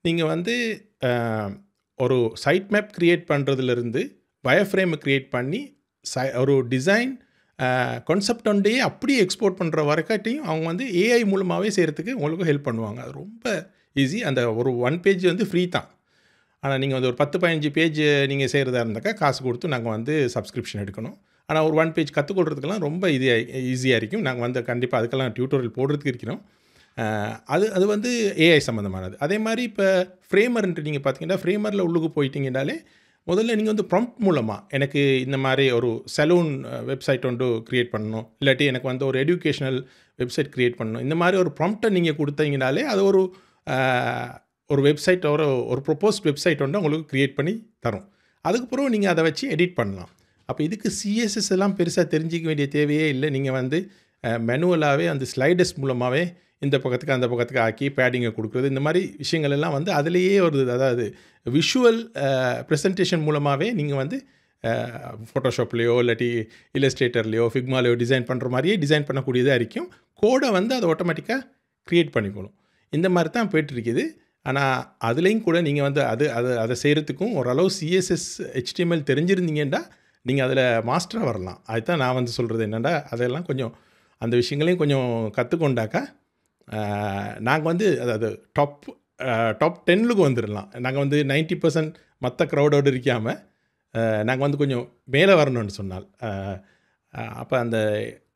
நீங்கள் வந்து ஒரு சைட் மேப் க்ரியேட் பண்ணுறதுலேருந்து வயர்ஃப்ரேமை க்ரியேட் பண்ணி ஒரு டிசைன் கான்செப்ட் ஒன்றையே அப்படியே எக்ஸ்போர்ட் பண்ணுற வரைக்காட்டையும் அவங்க வந்து ஏஐ மூலமாகவே செய்கிறதுக்கு உங்களுக்கு ஹெல்ப் பண்ணுவாங்க. அது ரொம்ப ஈஸி. அந்த ஒரு 1 பேஜ் வந்து ஃப்ரீ தான். ஆனால் நீங்கள் வந்து ஒரு 10-15 பேஜ் நீங்கள் செய்கிறதா இருந்தாக்கா காசு கொடுத்து நாங்கள் வந்து சப்ஸ்கிரிப்ஷன் எடுக்கணும். ஆனால் ஒரு 1 பேஜ் கற்றுக்கொள்றதுக்கெல்லாம் ரொம்ப ஈஸியாக இருக்கும். நாங்கள் வந்து கண்டிப்பாக அதுக்கெல்லாம் டியூட்டோரியல் போடுறதுக்கு இருக்கிறோம். அது வந்து ஏஐ சம்மந்தமானது. அதே மாதிரி இப்போ ஃப்ரேமர்ன்ட்டு நீங்கள் பார்த்தீங்கன்னா ஃப்ரேமரில் உள்ளுக்கு போயிட்டீங்கன்னாலே முதல்ல நீங்கள் வந்து ப்ராம்ப்ட் மூலமாக எனக்கு இந்த மாதிரி ஒரு சலூன் வெப்சைட் ஒன்று க்ரியேட் பண்ணணும், இல்லாட்டி எனக்கு வந்து ஒரு எஜுகேஷ்னல் வெப்சைட் க்ரியேட் பண்ணணும், இந்த மாதிரி ஒரு ப்ராம்ப்டை நீங்கள் கொடுத்தீங்கனாலே அது ஒரு வெப்சைட் ஒரு ப்ரொப்போஸ்ட் வெப்சைட் ஒன்று உங்களுக்கு க்ரியேட் பண்ணி தரும். அதுக்கப்புறம் நீங்கள் அதை வச்சு எடிட் பண்ணலாம். அப்போ இதுக்கு CSS எல்லாம் பெருசாக தெரிஞ்சிக்க வேண்டிய தேவையே இல்லை. நீங்கள் வந்து மேனுவலாகவே அந்த ஸ்லைடர்ஸ் மூலமாகவே இந்த பக்கத்துக்கு அந்த பக்கத்துக்கு ஆக்கி பேடிங்கை கொடுக்குறது, இந்த மாதிரி விஷயங்கள் எல்லாம் வந்து அதிலேயே வருது. அதாவது விஷுவல் ப்ரெசன்டேஷன் மூலமாகவே நீங்கள் வந்து ஃபோட்டோஷாப்லேயோ இல்லாட்டி இல்லஸ்ட்ரேட்டர்லேயோ ஃபிக்மாலேயோ டிசைன் பண்ணுற மாதிரியே டிசைன் பண்ணக்கூடியதாக இருக்கும். கோடை வந்து அதை ஆட்டோமேட்டிக்காக க்ரியேட் பண்ணிக்கணும். இந்த மாதிரி தான் போய்ட்டுருக்குது. ஆனால் அதுலேயும் கூட நீங்கள் வந்து அதை செய்கிறதுக்கும் ஓரளவு CSS HTML தெரிஞ்சிருந்தீங்கன்னா நீங்கள் அதில் மாஸ்டராக வரலாம். அதுதான் நான் வந்து சொல்கிறது என்னென்னா, அதெல்லாம் கொஞ்சம் அந்த விஷயங்களையும் கொஞ்சம் கற்றுக்கொண்டாக்கா நாங்கள் வந்து அதாவது டாப் 10க்கு வந்துடலாம். நாங்கள் வந்து 90% மற்ற க்ரௌடோடு இருக்காமல் நாங்கள் வந்து கொஞ்சம் மேலே வரணும்னு சொன்னால் அப்போ அந்த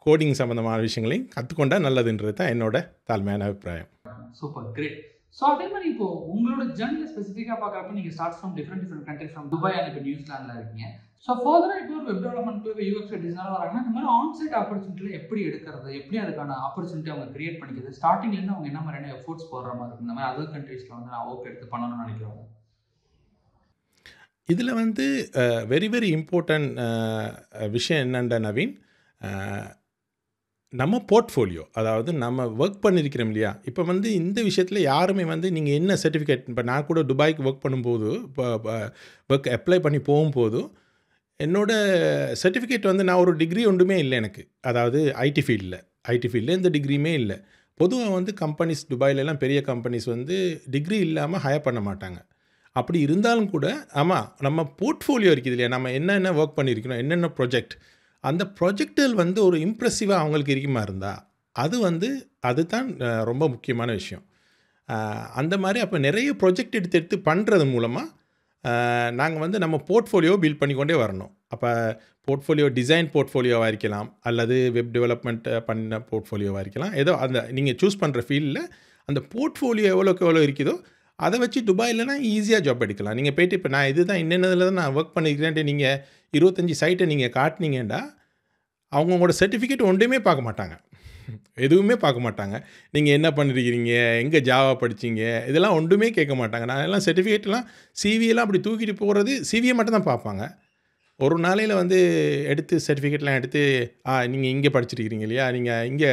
கோடிங் சம்மந்தமான விஷயங்களையும் கற்றுக்கொண்டா நல்லதுன்றது தான் என்னோட தாழ்மையான அபிப்பிராயம். Super, great. ஸோ அதே மாதிரி இப்போ உங்களோட ஜர்னியில் ஸ்பெசிஃபிக்காக பார்க்குறப்ப நீங்கள் start from different country, from Dubai and இப்போ நியூசிலாண்டில் இருக்கீங்க. ஸோ ஃபர்தராக இப்போ ஒரு வெப் டெவலப்மெண்ட்டு, இப்போ UX டிசைனர் வராங்கன்னா இந்த மாதிரி ஆன்சைட் ஆப்பர்ச்சுனிட்டியில் எப்படி எடுக்கிறது, எப்படி அதுக்கான ஆப்பர்ச்சுனிட்டி அவங்க கிரியேட் பண்ணிக்கிறது, ஸ்டார்டிங்லேருந்து அவங்க என்ன மாதிரியான எஃபோர்ட்ஸ் போடுற மாதிரி இருக்கும், இந்த மாதிரி அதர் கண்ட்ரீஸில் வந்து நான் ஒர்க் எடுத்து பண்ணணும்னு நினைக்கிறவங்க? இதில் வந்து வெரி வெரி இம்பார்ட்டன்ட் விஷயம் என்னென்ன நவீன், நம்ம போர்ட்ஃபோலியோ, அதாவது நம்ம ஒர்க் பண்ணியிருக்கிறோம் இல்லையா. இப்போ வந்து இந்த விஷயத்தில் யாருமே வந்து நீங்கள் என்ன சர்டிஃபிகேட், இப்போ நான் கூட துபாய்க்கு ஒர்க் பண்ணும்போது, இப்போ ஒர்க் அப்ளை பண்ணி போகும்போது என்னோடய சர்டிஃபிகேட் வந்து நான் ஒரு டிகிரி ஒன்றுமே இல்லை எனக்கு. அதாவது ஐடி ஃபீல்டில் எந்த டிகிரியுமே இல்லை. பொதுவாக வந்து கம்பெனிஸ் துபாயிலெலாம் பெரிய கம்பெனிஸ் வந்து டிகிரி இல்லாமல் ஹையர் பண்ண மாட்டாங்க. அப்படி இருந்தாலும் கூட ஆமாம் நம்ம போர்ட்ஃபோலியோ இருக்குது இல்லையா, நம்ம என்னென்ன ஒர்க் பண்ணியிருக்கிறோம், என்னென்ன ப்ராஜெக்ட், அந்த ப்ராஜெக்டில் வந்து ஒரு இம்ப்ரெசிவாக அவங்களுக்கு இருக்குமா இருந்தால் அதுதான் ரொம்ப முக்கியமான விஷயம். அந்த மாதிரி அப்போ நிறைய ப்ராஜெக்ட் எடுத்து பண்ணுறது மூலமாக நாங்கள் வந்து நம்ம போர்ட்ஃபோலியோ பில்ட் பண்ணிக்கொண்டே வரணும். அப்போ போர்ட்ஃபோலியோ டிசைன் போர்ட்ஃபோலியோவாக இருக்கலாம், அல்லது வெப் டெவலப்மெண்ட் பண்ண போர்ட்ஃபோலியோவாக இருக்கலாம். ஏதோ அந்த நீங்கள் சூஸ் பண்ணுற ஃபீல்டில் அந்த போர்ட்ஃபோலியோ எவ்வளோ இருக்குதோ அதை வச்சு துபாயிலனா ஈஸியாக ஜாப் எடுக்கலாம். நீங்கள் போய்ட்டு இப்போ நான் இதுதான் என்னென்னதில் தான் நான் ஒர்க் பண்ணிக்கிறேன்ட்டு நீங்கள் 25 சைட்டை நீங்கள் காட்டினீங்கன்னா அவங்களோட சர்டிஃபிகேட் ஒன்றுமே பார்க்க மாட்டாங்க, எதுவுமே பார்க்க மாட்டாங்க. நீங்கள் என்ன பண்ணிருக்கிறீங்க, எங்கே ஜாவா படிச்சிங்க, இதெல்லாம் ஒன்றுமே கேட்க மாட்டாங்க. நான் எல்லாம் சர்டிஃபிகேட்லாம் சிவியெல்லாம் அப்படி தூக்கிட்டு போகிறது, சிவியை மட்டும் தான் பார்ப்பாங்க. ஒரு நாளையில் வந்து எடுத்து சர்டிஃபிகேட்லாம் எடுத்து நீங்கள் இங்கே படிச்சிருக்கிறீங்க இல்லையா, நீங்கள் இங்கே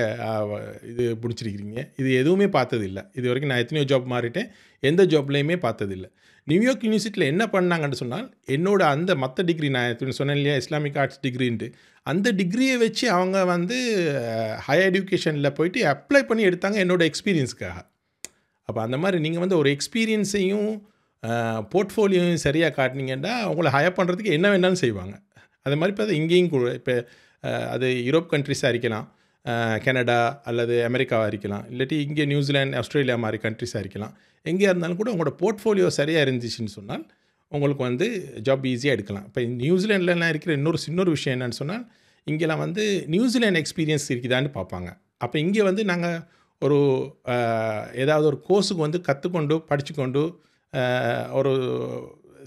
இது முடிச்சிருக்கிறீங்க, இது எதுவுமே பார்த்ததில்லை. இது வரைக்கும் நான் எத்தனையோ ஜாப் மாறிட்டேன், எந்த ஜாப்லேயுமே பார்த்ததில்லை. நியூயார்க் யூனிவர்சிட்டியில் என்ன பண்ணாங்கன்னு சொன்னால், என்னோட அந்த மற்ற டிகிரி நான் சொன்னேன் இல்லையா இஸ்லாமிக் ஆர்ட்ஸ் டிகிரின்ட்டு, அந்த டிகிரியை வச்சு அவங்க வந்து ஹையர் எஜுகேஷனில் போயிட்டு அப்ளை பண்ணி எடுத்தாங்க என்னோடய எக்ஸ்பீரியன்ஸுக்காக. அப்போ அந்த மாதிரி நீங்கள் வந்து ஒரு எக்ஸ்பீரியன்ஸையும் போர்ட்ஃபோலியோவையும் சரியாக காட்டினீங்கன்னா அவங்கள ஹையர் பண்ணுறதுக்கு என்ன வேணாலும் செய்வாங்க. அது மாதிரி இப்போ இங்கேயும் கூட இப்போ அது யூரோப் கண்ட்ரிஸாக இருக்கலாம், கனடா அல்லது அமெரிக்காவாக இருக்கலாம், இல்லாட்டி இங்கே நியூசிலாந்து ஆஸ்திரேலியா மாதிரி கண்ட்ரிஸாக இருக்கலாம். எங்கேயா இருந்தாலும் கூட உங்களோட போர்ட்ஃபோலியோ சரியாக இருந்துச்சுன்னு சொன்னால் உங்களுக்கு வந்து ஜாப் ஈஸியாக எடுக்கலாம். இப்போ நியூசிலாண்ட்லாம் இருக்கிற இன்னொரு விஷயம் என்னென்னு சொன்னால், இங்கெல்லாம் வந்து நியூசிலாந்து எக்ஸ்பீரியன்ஸ் இருக்குதான்னு பார்ப்பாங்க. அப்போ இங்கே வந்து நாங்கள் ஒரு ஏதாவது ஒரு கோர்ஸுக்கு வந்து கற்றுக்கொண்டு படிச்சுக்கொண்டு ஒரு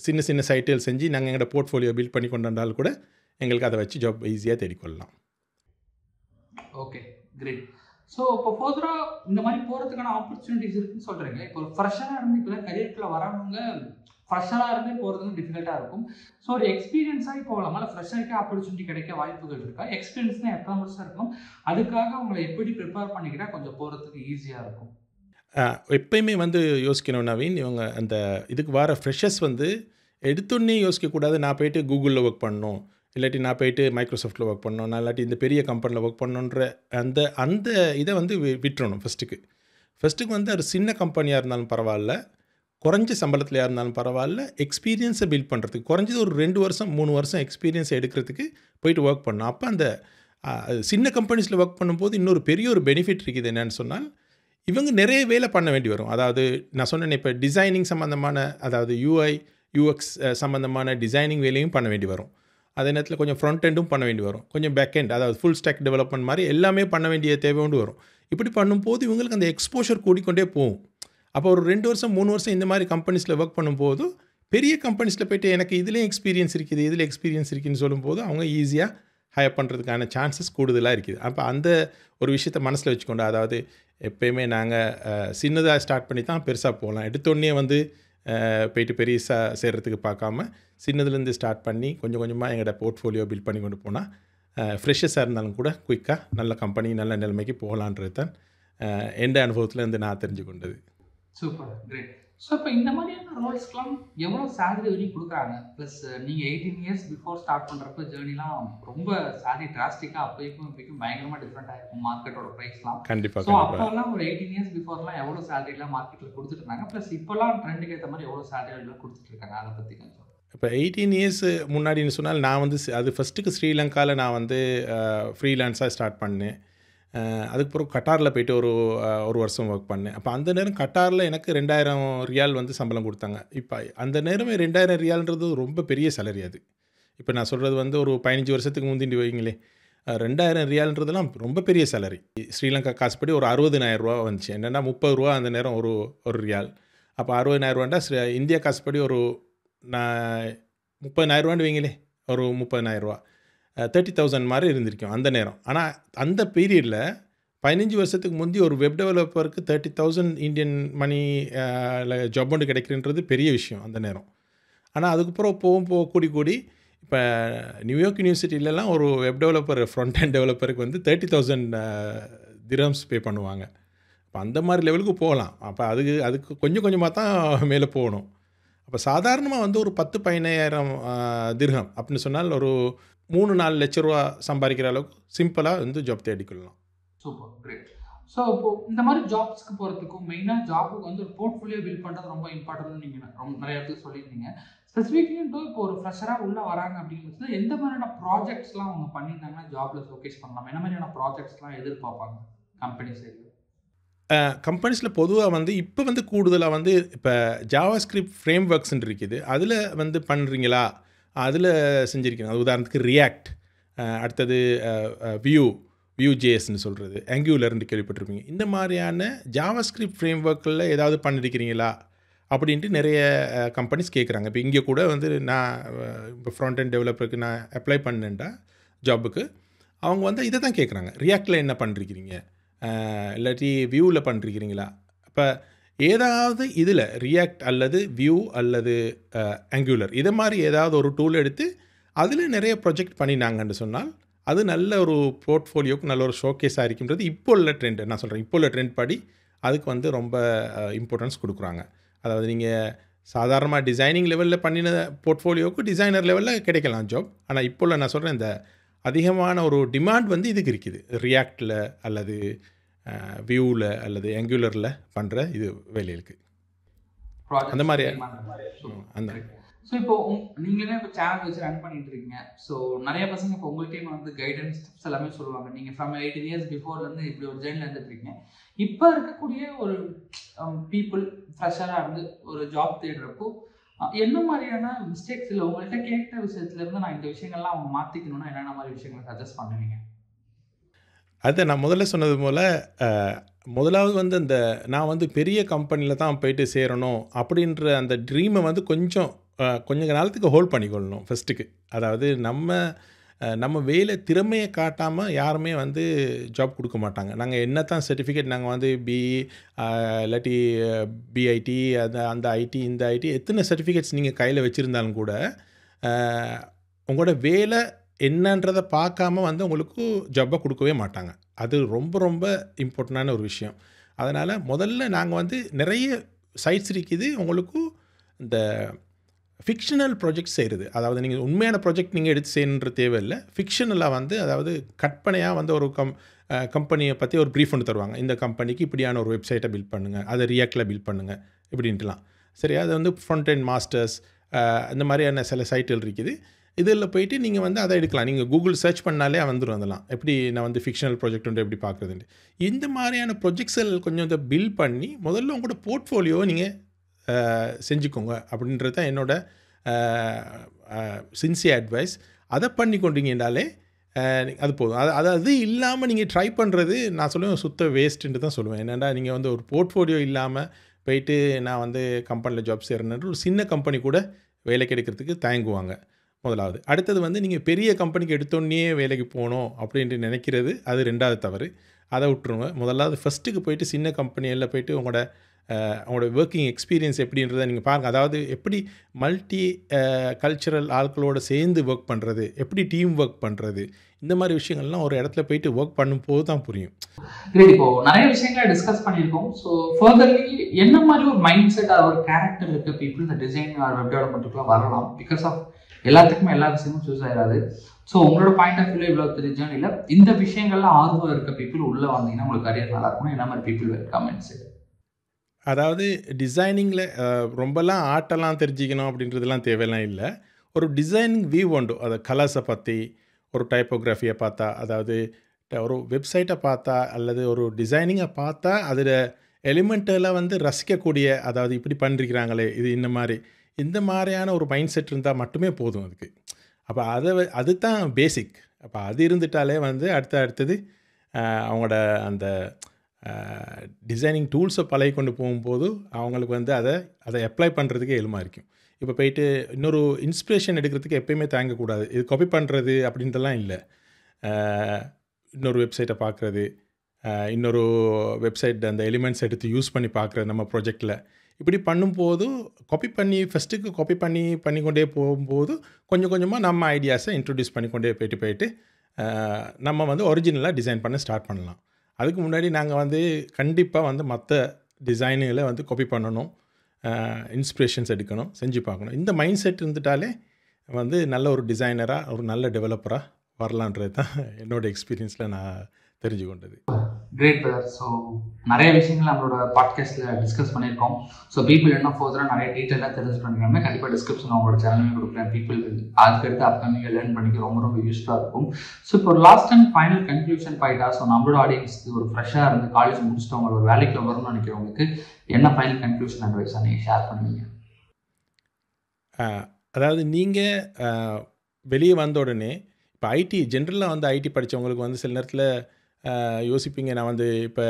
சின்ன சின்ன சைட்டில் செஞ்சு நாங்கள் எங்களோட போர்ட்ஃபோலியோ பில்ட் பண்ணி கொண்டு வந்தாலும் கூட எங்களுக்கு அதை வச்சு ஜாப் ஈஸியாக தேடிக்கொள்ளலாம். Okay, great. ஸோ இப்போ ஃபர்தராக இந்த மாதிரி போகிறதுக்கான ஆப்பர்ச்சுனிட்டிஸ் இருக்குன்னு சொல்கிறீங்க. இப்போ ஃப்ரெஷராக இருந்து இப்போ கரியருக்குள்ளே வரவங்க ஃப்ரெஷராக இருந்தே போகிறதுக்கு டிஃபிகல்ட்டாக இருக்கும். ஸோ ஒரு எக்ஸ்பீரியன்ஸாக இப்போ நம்மளால் ஃப்ரெஷருக்கே ஆப்பர்ச்சுனிட்டி கிடைக்க வாய்ப்புகள் இருக்கா? எக்ஸ்பீரியன்ஸ்னால் எத்தனை வருஷம் இருக்கணும்? அதுக்காக அவங்களை எப்படி ப்ரிப்பேர் பண்ணிக்கிட்டால் கொஞ்சம் போகிறதுக்கு ஈஸியாக இருக்கும்? எப்பயுமே வந்து யோசிக்கணும் நவீன், இவங்க அந்த இதுக்கு வர ஃப்ரெஷர்ஸ் வந்து எடுத்தோடனே யோசிக்கக்கூடாது நான் போயிட்டு கூகுளில் ஒர்க் பண்ணணும், இல்லாட்டி நான் போயிட்டு மைக்ரோசாஃப்ட்டில் ஒர்க் பண்ணணும், நான் இல்லாட்டி இந்த பெரிய கம்பெனியில் ஒர்க் பண்ணணுன்ற அந்த அந்த இதை வந்து விட்டுறணும். ஃபஸ்ட்டுக்கு வந்து ஒரு சின்ன கம்பெனியாக இருந்தாலும் பரவாயில்ல, குறைஞ்ச சம்பளத்திலையாக இருந்தாலும் பரவாயில்ல, எக்ஸ்பீரியன்ஸை பில்ட் பண்ணுறதுக்கு குறைஞ்சது ஒரு 2 வருஷம் 3 வருஷம் எக்ஸ்பீரியன்ஸை எடுக்கிறதுக்கு போயிட்டு ஒர்க் பண்ணணும். அப்போ அந்த சின்ன கம்பெனிஸில் ஒர்க் பண்ணும்போது இன்னொரு பெரிய ஒரு பெனிஃபிட் இருக்குது. என்னென்னு சொன்னால் இவங்க நிறைய வேலை பண்ண வேண்டி வரும். அதாவது நான் சொன்னேன் இப்போ டிசைனிங் சம்மந்தமான, அதாவது UI UX சம்மந்தமான டிசைனிங் வேலையும் பண்ண வேண்டி வரும். அதே நேரத்தில் கொஞ்சம் ஃப்ரண்ட் எண்டும் பண்ண வேண்டி வரும், கொஞ்சம் பேக் எண்ட், அதாவது ஃபுல் ஸ்டாக் டெவலப்மெண்ட் மாதிரி எல்லாமே பண்ண வேண்டிய தேவை கொண்டு வரும். இப்படி பண்ணும்போது இவங்களுக்கு அந்த எக்ஸ்போஷர் கூடிக்கொண்டே போகும். அப்போ ஒரு 2 வருஷம் 3 வருஷம் இந்த மாதிரி கம்பெனிஸில் ஒர்க் பண்ணும்போது பெரிய கம்பெனிஸில் போய்ட்டு எனக்கு இதுலேயும் எக்ஸ்பீரியன்ஸ் இருக்குது, இதில் எக்ஸ்பீரியன்ஸ் இருக்குதுன்னு சொல்லும்போது அவங்க ஈஸியாக ஹையர் பண்ணுறதுக்கான சான்சஸ் கூடுதலாக இருக்குது. அப்போ அந்த ஒரு விஷயத்தை மனசில் வச்சுக்கொண்டு, அதாவது எப்போயுமே நாங்கள் சின்னதாக ஸ்டார்ட் பண்ணி தான் பெருசாக போகலாம். எடுத்தோடனே வந்து போயிட்டு பெருசாக சேர்கிறதுக்கு பார்க்காம சின்னதுலேருந்து ஸ்டார்ட் பண்ணி கொஞ்சம் கொஞ்சமாக எங்களோட போர்ட்ஃபோலியோ பில்ட் பண்ணி கொண்டு போனால் ஃப்ரெஷர்ஸாக இருந்தாலும் கூட குயிக்காக நல்ல கம்பெனி நல்ல நிலைமைக்கு போகலான்றது தான் எந்த அனுபவத்தில் நான் தெரிஞ்சு கொண்டது. Super, great. ஸோ இப்போ இந்த மாதிரியான ரோல்ஸ்க்கெலாம் எவ்வளோ சேலரி வரைக்கும் கொடுக்குறாங்க? ப்ளஸ் நீங்கள் 18 இயர்ஸ் பிஃபோர் ஸ்டார்ட் பண்ணுறப்ப ஜேர்னிலாம் ரொம்ப சேலரி டிராஸ்டிக்காக அப்போக்கும் இப்போக்கும் பயங்கரமாக டிஃப்ரெண்ட்டாக இருக்கும் மார்க்கெட்டோட ப்ரைஸ்லாம். கண்டிப்பாக. ஸோ அப்போல்லாம் ஒரு 18 இயர்ஸ் பிஃபோர்லாம் எவ்வளோ சேலரிலாம் மார்க்கெட்டில் கொடுத்துட்டு இருந்தாங்க? ப்ளஸ் இப்போல்லாம் ட்ரெண்டுக்கு ஏற்ற மாதிரி எவ்வளோ சேலரிலாம் கொடுத்துட்டு இருக்காங்க? அதை பற்றி கொஞ்சம். இப்போ 18 இயர்ஸ் முன்னாடின்னு சொன்னால் நான் வந்து அது ஃபஸ்ட்டுக்கு ஸ்ரீலங்காவில் நான் வந்து ஃப்ரீலான்ஸாக ஸ்டார்ட் பண்ணேன். அதுக்கப்புறம் கட்டாரில் போய்ட்டு ஒரு வருஷம் ஒர்க் பண்ணேன். அப்போ அந்த நேரம் கட்டாரில் எனக்கு 2000 ரியால் வந்து சம்பளம் கொடுத்தாங்க. இப்போ அந்த நேரமே 2000 ரியால்ன்றது ரொம்ப பெரிய சேலரி. அது இப்போ நான் சொல்கிறது வந்து ஒரு 15 வருஷத்துக்கு முந்திட்டு வைங்களே, 2000 ரியால்ன்றதுலாம் ரொம்ப பெரிய சேலரி. ஸ்ரீலங்கா காசுப்படி ஒரு 60,000 ரூபா வந்துச்சு. என்னென்னா 30 ரூபா அந்த நேரம் ஒரு ரியால். அப்போ 60,000 ரூபாண்டா இந்தியா காசுப்படி ஒரு 30,000 ரூபான்னு வைங்களே, ஒரு 30,000 ரூபா 30,000 மாதிரி இருந்திருக்கும் அந்த நேரம். ஆனால் அந்த பீரியடில் 15 வருஷத்துக்கு முந்தி ஒரு வெப் டெவலப்பருக்கு 30,000 இந்தியன் மணி ஜாப் ஒன்று கிடைக்கிறன்றது பெரிய விஷயம் அந்த நேரம். ஆனால் அதுக்கப்புறம் போக கூடி இப்போ நியூயார்க் யூனிவர்சிட்டியிலலாம் ஒரு வெப் டெவலப்பர் ஃப்ரண்ட் அண்ட் டெவலப்பருக்கு வந்து 30,000 திரம்ஸ் பே பண்ணுவாங்க. அப்போ அந்த மாதிரி லெவலுக்கு போகலாம். அப்போ அதுக்கு கொஞ்சம் கொஞ்சமாக தான் மேலே போகணும். அப்போ சாதாரணமாக வந்து ஒரு 10-15,000 திர்ஹம் அப்படின்னு சொன்னால் ஒரு 3-4 லட்ச ரூபா சம்பாதிக்கிற அளவுக்கு சிம்பிளாக வந்து ஜாப் தேடிக்கொள்ளலாம். Super, great. ஸோ இப்போ இந்த மாதிரி ஜாப்ஸ்க்கு போகிறதுக்கும் மெயினாக ஜாபுக்கு வந்து ஒரு போர்ட்ஃபோலியோ பில்ட் பண்ணுறது ரொம்ப இம்பார்ட்டன்ட்னு நீங்கள் நிறைய இடத்துல சொல்லியிருந்தீங்க. ஸ்பெசிஃபிக்லி இப்போ ஒரு ஃப்ரெஷராக உள்ளே வராங்க அப்படிங்கிறது எந்த மாதிரியான ப்ராஜெக்ட்ஸ்லாம் அவங்க பண்ணியிருந்தாங்கன்னா ஜாபில் ஷோகேஸ் பண்ணலாம்? என்ன மாதிரியான ப்ராஜெக்ட்ஸ்லாம் எதிர்பார்ப்பாங்க கம்பெனி சைடில்? கம்பெனிஸில் பொதுவாக வந்து இப்போ வந்து கூடுதலாக வந்து இப்போ ஜாவா ஸ்கிரிப்ட் ஃப்ரேம் ஒர்க்ஸ்ன்னு இருக்குது, அதில் வந்து பண்ணுறீங்களா, அதில் செஞ்சுருக்கீங்க. அது உதாரணத்துக்கு ரியாக்ட், அடுத்தது வியூ ஜேஎஸ்ன்னு சொல்கிறது, ஆங்குலர்னு கேள்விப்பட்டிருப்பீங்க. இந்த மாதிரியான ஜாவா ஸ்கிரிப்ட் ஃப்ரேம் ஒர்க்கில் ஏதாவது பண்ணியிருக்கிறீங்களா அப்படின்ட்டு நிறைய கம்பெனிஸ் கேட்குறாங்க. இப்போ இங்கே கூட வந்து நான் இப்போ ஃப்ரண்ட் அண்ட் டெவலப்பருக்கு நான் அப்ளை பண்ணேன்டா ஜாபுக்கு, அவங்க வந்து இதை தான் கேட்குறாங்க, ரியாக்டில் என்ன பண்ணிருக்கிறீங்க, இல்லாட்டி வியூவில் பண்ணிருக்கிறீங்களா. இப்போ ஏதாவது இதில் ரியாக்ட் அல்லது வியூ அல்லது ஆங்குலர் இதை மாதிரி ஏதாவது ஒரு டூல் எடுத்து அதில் நிறைய ப்ராஜெக்ட் பண்ணினாங்கன்னு சொன்னால் அது நல்ல ஒரு போர்ட்ஃபோலியோக்கு நல்ல ஒரு ஷோகேஸாக இருக்குன்றது இப்போ உள்ள ட்ரெண்ட். நான் சொல்கிறேன் இப்போ உள்ள ட்ரெண்ட் படி அதுக்கு வந்து ரொம்ப இம்பார்ட்டன்ஸ் கொடுக்குறாங்க. அதாவது நீங்கள் சாதாரணமாக டிசைனிங் லெவலில் பண்ணின போர்ட்ஃபோலியோவுக்கு டிசைனர் லெவலில் கிடைக்கலாம் ஜாப். ஆனால் இப்போ நான் சொல்கிறேன் இந்த அதிகமான ஒரு டிமாண்ட் வந்து இதுக்கு இருக்குது, ரியாக்டில் அல்லது வியூவில் அல்லது ஆங்குலரில் பண்ணுற இது வேலைகளுக்கு அந்த மாதிரி அந்த. ஸோ இப்போ நீங்களே இப்போ சேனல் வச்சு ரன் பண்ணிட்டு இருக்கீங்க. ஸோ நிறைய பசங்க இப்போ உங்கள்கிட்ட வந்து கைடன்ஸ் டிப்ஸ் எல்லாமே சொல்லுவாங்க. நீங்கள் ஃப்ரம் 18 இயர்ஸ் பிஃபோர்லேருந்து இப்படி ஒரு ஜேர்னியில் இருந்துட்டு இருக்கீங்க. இப்போ இருக்கக்கூடிய ஒரு பீப்புள் ஃப்ரெஷராக இருந்து ஒரு ஜாப் தேடுறப்போ என்ன மாதிரியான மிஸ்டேக்ஸ் இல்லை உங்கள்கிட்ட கேட்ட விஷயத்துலேருந்து நான் இந்த விஷயங்கள்லாம் அவங்க மாற்றிக்கணும்னா என்னென்ன மாதிரி விஷயங்களை சஜஸ்ட் பண்ணுவீங்க? அதை நான் முதல்ல சொன்னது போல் முதலாவது வந்து நான் வந்து பெரிய கம்பெனியில் தான் போயிட்டு சேரணும் அப்படின்ற அந்த ட்ரீமை வந்து கொஞ்ச காலத்துக்கு ஹோல்ட் பண்ணிக்கொள்ளணும் ஃபஸ்ட்டுக்கு. அதாவது நம்ம வேலை திறமையை காட்டாமல் யாருமே வந்து ஜாப் கொடுக்க மாட்டாங்க. நாங்கள் என்ன தான் சர்டிஃபிகேட் நாங்கள் வந்து பிஇ இல்லாட்டி பிஐடி அந்த ஐடி இந்த ஐடி எத்தனை சர்டிஃபிகேட்ஸ் நீங்கள் கையில் வச்சுருந்தாலும் கூட உங்களோட வேலை என்னன்றதை பார்க்காம வந்து உங்களுக்கு ஜாப்பை கொடுக்கவே மாட்டாங்க. அது ரொம்ப ரொம்ப இம்பார்ட்டண்டான ஒரு விஷயம். அதனால் முதல்ல நாங்கள் வந்து நிறைய சைட்ஸ் இருக்குது உங்களுக்கு இந்த ஃபிக்ஷனல் ப்ராஜெக்ட் செய்கிறது. அதாவது நீங்கள் உண்மையான ப்ராஜெக்ட் நீங்கள் எடுத்து செய்யணுன்ற தேவையில்லை. ஃபிக்ஷனலாக வந்து அதாவது கற்பனையாக வந்து ஒரு கம்பெனியை பற்றி ஒரு ப்ரீஃப் ஒன்று தருவாங்க. இந்த கம்பெனிக்கு இப்படியான ஒரு வெப்சைட்டை பில்ட் பண்ணுங்கள், அதை ரியாக்டில் பில்ட் பண்ணுங்கள் இப்படின்ட்டுலாம். சரி, அது வந்து ஃப்ரண்ட் அண்ட் மாஸ்டர்ஸ் இந்த மாதிரியான சில சைட்டுகள் இருக்குது. இதில் போயிட்டு நீங்கள் வந்து அதை எடுக்கலாம். நீங்கள் கூகுள் சர்ச் பண்ணாலே வந்துடும். அதெல்லாம் எப்படி நான் வந்து ஃபிக்ஷனல் ப்ராஜெக்ட் வந்து எப்படி பார்க்குறதுன்ட்டு இந்த மாதிரியான ப்ராஜெக்ட்ஸில் கொஞ்சம் இதை பில்ட் பண்ணி முதல்ல உங்களோட போர்ட்ஃபோலியோவை நீங்கள் செஞ்சுக்கோங்க அப்படின்றது தான் என்னோட சின்சியர் அட்வைஸ். அதை பண்ணி கொண்டீங்கன்னாலே அது போதும். அது இல்லாமல் நீங்கள் ட்ரை பண்ணுறது நான் சொல்லுவேன் சுத்த வேஸ்ட்டுன்ட்டு தான் சொல்லுவேன். என்னென்னா நீங்கள் வந்து ஒரு போர்ட்ஃபோலியோ இல்லாமல் போயிட்டு நான் வந்து கம்பெனியில் ஜாப் செய்கிறேன்னு ஒரு சின்ன கம்பெனி கூட வேலைக்கு எடுக்கிறதுக்கு தயங்குவாங்க முதலாவது. அடுத்தது வந்து நீங்கள் பெரிய கம்பெனிக்கு எடுத்தோன்னே வேலைக்கு போகணும் அப்படின்ட்டு நினைக்கிறது அது ரெண்டாவது தவறு. அதை விட்டுருங்க. முதலாவது ஃபஸ்ட்டுக்கு போயிட்டு சின்ன கம்பெனியில் போயிட்டு உங்களோட ஒர்க்கிங் எக்ஸ்பீரியன்ஸ் எப்படின்றத நீங்கள் பாருங்கள். அதாவது எப்படி மல்டி கல்ச்சுரல் ஆட்களோடு சேர்ந்து ஒர்க் பண்ணுறது, எப்படி டீம் ஒர்க் பண்ணுறது, இந்த மாதிரி விஷயங்கள்லாம் ஒரு இடத்துல போயிட்டு ஒர்க் பண்ணும்போது தான் புரியும். இப்போ நிறைய விஷயங்களை டிஸ்கஸ் பண்ணியிருக்கோம். ஸோ ஃபர்தர்லி என்ன மாதிரி ஒரு மைண்ட் செட் ஒரு கேரக்டர் இருக்க பீப்புள் இந்த டிசைன் ஆர் வெப் டெவலப்மெண்ட்டுக்குலாம் வரலாம்? பிகாஸ் ஆஃப் எல்லாத்துக்குமே எல்லா விஷயமும் சூஸ் ஆகிடாது. ஸோ உங்களோட பாயிண்ட் ஆஃப் வியூவில் இவ்வளோ தெரிஞ்சோம் இல்லை இந்த விஷயங்கள்லாம் ஆர்வம் இருக்க பீப்புள் உள்ளே வந்தீங்கன்னா உங்களுக்கு கரியர் நல்லா இருக்கணும். என்ன மாதிரி பீப்புள் வெல்கம் மைண்ட். அதாவது டிசைனிங்கில் ரொம்பலாம் ஆர்ட்டெல்லாம் தெரிஞ்சிக்கணும் அப்படின்றதுலாம் தேவையெல்லாம் இல்லை. ஒரு டிசைனிங் வியூ உண்டு. அதை கலர்ஸை பற்றி ஒரு டைப்போகிராஃபியை பார்த்தா, அதாவது ஒரு வெப்சைட்டை பார்த்தா அல்லது ஒரு டிசைனிங்கை பார்த்தா அதில் எலிமெண்ட்டெல்லாம் வந்து ரசிக்கக்கூடிய, அதாவது இப்படி பண்ணிருக்கிறாங்களே இது இந்த மாதிரியான ஒரு மைண்ட் செட் இருந்தால் மட்டுமே போதும் அதுக்கு. அப்போ அது தான் பேசிக். அப்போ அது இருந்துட்டாலே வந்து அடுத்தது அவங்களோட அந்த டிசைனிங் டூல்ஸை பழகி கொண்டு போகும்போது அவங்களுக்கு வந்து அதை அப்ளை பண்ணுறதுக்கே எளிமையாக இருக்கும். இப்போ போயிட்டு இன்னொரு இன்ஸ்பிரேஷன் எடுக்கிறதுக்கு எப்போயுமே தாங்கக்கூடாது. இது காப்பி பண்ணுறது அப்படின்றலாம் இல்லை. இன்னொரு வெப்சைட்டை பார்க்குறது, இன்னொரு வெப்சைட் அந்த எலிமெண்ட்ஸ் எடுத்து யூஸ் பண்ணி பார்க்குறது நம்ம ப்ராஜெக்டில், இப்படி பண்ணும்போது ஃபஸ்ட்டுக்கு காப்பி பண்ணிக்கொண்டே போகும்போது கொஞ்சம் கொஞ்சமாக நம்ம ஐடியாஸை இன்ட்ரடியூஸ் பண்ணிக்கொண்டே போயிட்டு நம்ம வந்து ஒரிஜினலாக டிசைன் பண்ண ஸ்டார்ட் பண்ணலாம். அதுக்கு முன்னாடி நாங்கள் வந்து கண்டிப்பாக வந்து மற்ற டிசைனுகளை வந்து காப்பி பண்ணணும், இன்ஸ்பிரேஷன்ஸ் எடுக்கணும், செஞ்சு பார்க்கணும். இந்த மைண்ட் செட் இருந்துட்டாலே வந்து நல்ல ஒரு டிசைனராக ஒரு நல்ல டெவலப்பராக வரலான்றது தான் என்னோடய எக்ஸ்பீரியன்ஸில் நான் தெரிஞ்சு கொண்டது. Great brother. ஸோ நிறைய விஷயங்கள் நம்மளோட பாட்காஸ்ட்டில் டிஸ்கஸ் பண்ணியிருக்கோம். ஸோ பீப்புள் என்ன ஃபர்தராக நிறைய டீட்டெயிலாக தெரிஞ்சுக்கணுமே கண்டிப்பாக டிஸ்கிரிப்ஷன் அவங்களோட சேனலுமே கொடுக்குறேன். பீப்புள் அதுக்கடுத்து அப்கமிங்காக லேர்ன் பண்ணிக்க ரொம்ப ரொம்ப யூஸ்ஃபுல்லாக இருக்கும். ஸோ இப்போ ஒரு லாஸ்ட் அண்ட் ஃபைனல் கன்க்ளூஷன் பாயிண்டா, ஸோ நம்மளோட ஆடியன்ஸ்க்கு ஒரு ஃப்ரெஷ்ஷாக இருந்து காலேஜ் முடிச்சுட்டு அவங்க ஒரு வேலைக்கு வரணும்னு நினைக்கிறவங்களுக்கு என்ன ஃபைனல் கன்க்ளூஷன் அட்வைஸாக நீங்கள் ஷேர் பண்ணுவீங்க? அதாவது நீங்கள் வெளியே வந்த உடனே இப்போ ஐடி ஜென்ரலாக வந்து ஐடி படித்தவங்களுக்கு வந்து சில நேரத்தில் யோசிப்பீங்க, நான் வந்து இப்போ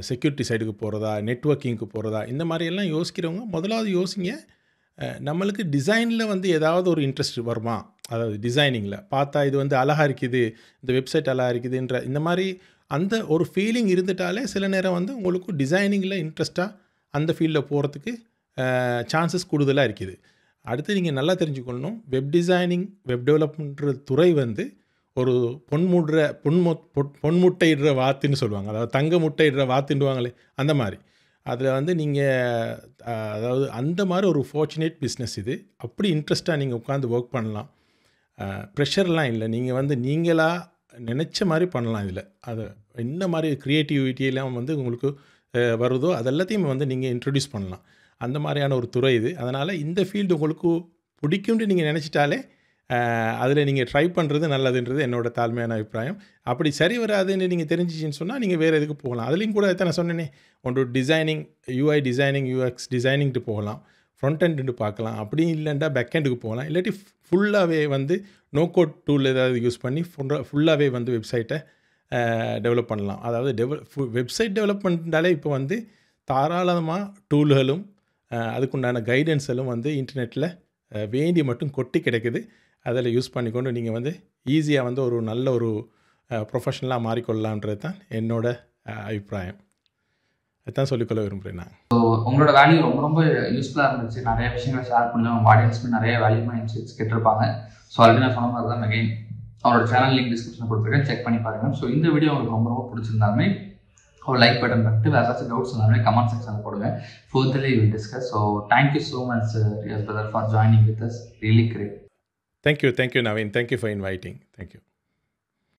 செக்யூரிட்டி சைடுக்கு போகிறதா, நெட்வொர்க்கிங்க்கு போகிறதா, இந்த மாதிரியெல்லாம் யோசிக்கிறவங்க முதலாவது யோசிங்க, நம்மளுக்கு டிசைனில் வந்து ஏதாவது ஒரு இன்ட்ரெஸ்ட் வருமா? அதாவது டிசைனிங்கில் பார்த்தா இது வந்து அழகாக இருக்குது, இந்த வெப்சைட் அழகாக இருக்குதுன்ற இந்த மாதிரி அந்த ஒரு ஃபீலிங் இருந்துட்டாலே சில நேரம் வந்து உங்களுக்கு டிசைனிங்கில் இன்ட்ரெஸ்ட்டாக அந்த ஃபீல்டில் போகிறதுக்கு சான்சஸ் கூடுதலாக இருக்குது. அடுத்து நீங்கள் நல்லா தெரிஞ்சுக்கொள்ளணும், வெப் டிசைனிங், வெப் டெவலப்மெண்ட்ற துறை வந்து ஒரு பொன்முட்டையிடுற வாத்துன்னு சொல்லுவாங்க. அதாவது தங்க முட்டையிடுற வாத்துண்டுவாங்களே அந்த மாதிரி. அதில் வந்து நீங்கள் அதாவது அந்த மாதிரி ஒரு ஃபார்ச்சுனேட் பிஸ்னஸ் இது. அப்படி இன்ட்ரெஸ்ட்டாக நீங்கள் உட்காந்து ஒர்க் பண்ணலாம். ப்ரெஷர்லாம் இல்லை. நீங்கள் வந்து நீங்களாக நினச்ச மாதிரி பண்ணலாம். இதில் அது என்ன மாதிரி க்ரியேட்டிவிட்டியெல்லாம் வந்து உங்களுக்கு வருதோ அதெல்லாத்தையும் வந்து நீங்கள் இன்ட்ரடியூஸ் பண்ணலாம். அந்த மாதிரியான ஒரு துறை இது. அதனால் இந்த ஃபீல்டு உங்களுக்கு பிடிக்கும்னு நீங்கள் நினச்சிட்டாலே அதில் நீங்கள் ட்ரை பண்ணுறது நல்லதுன்றது என்னோட தாழ்மையான அபிப்பிராயம். அப்படி சரி வராதுன்னு நீங்கள் தெரிஞ்சிச்சின்னு சொன்னால் நீங்கள் வேறு எதுக்கு போகலாம். அதுலேயும் கூட நான் சொன்னேனே, ஒன்று டிசைனிங், யூஐ டிசைனிங், யூஎக்ஸ் டிசைனிங்ட்டு போகலாம், ஃப்ரண்ட் எண்டுன்னு பார்க்கலாம். அப்படியும் இல்லைண்டா பேக் எண்டுக்கு போகலாம். இல்லாட்டி ஃபுல்லாகவே வந்து நோ கோட் டூல் ஏதாவது யூஸ் பண்ணி ஃபுல்லாகவே வந்து வெப்சைட்டை டெவலப் பண்ணலாம். அதாவது வெப்சைட் டெவலப்மெண்ட்னாலே இப்போ வந்து தாராளமாக டூல்களும் அதுக்குண்டான கைடன்ஸலும் வந்து இன்டர்நெட்டில் வேண்டி மட்டும் கொட்டி கிடைக்குது. அதில் யூஸ் பண்ணிக்கொண்டு நீங்கள் வந்து ஈஸியாக வந்து ஒரு நல்ல ஒரு ப்ரொஃபஷனலாக மாறிக்கொள்ளலான்றது தான் என்னோட அபிப்பிராயம். அதுதான் சொல்லிக்கொள்ள விரும்புகிறேன் நான். ஸோ உங்களோட வேல்யூ ரொம்ப ரொம்ப யூஸ்ஃபுல்லாக இருந்துச்சு. நிறைய விஷயங்களை ஷேர் பண்ணி உங்கள் ஆடியன்ஸ்க்கு நிறைய வேல்யூமாக இன்சைட்ஸ் கேட்டிருப்பாங்க. ஸோ ஆல்ரெடி நான் சொன்ன மாதிரி தான் அகைன் அவரோட சேனல் லிங்க் டிஸ்கிரிப்ஷன் கொடுத்துருக்கேன், செக் பண்ணி பாருங்கள். ஸோ இந்த வீடியோ உங்களுக்கு ரொம்ப ரொம்ப பிடிச்சிருந்தாலுமே ஒரு லைக் பட்டன் பண்ணிட்டு வேறு ஏதாச்சும் டவுட்ஸ் எல்லாமே கமெண்ட் செக்ஷனில் போடுங்க. Furtherly will discuss. So thank you so much Riyas brother for joining with us. Really great. Thank you Naveen. Thank you for inviting. Thank you.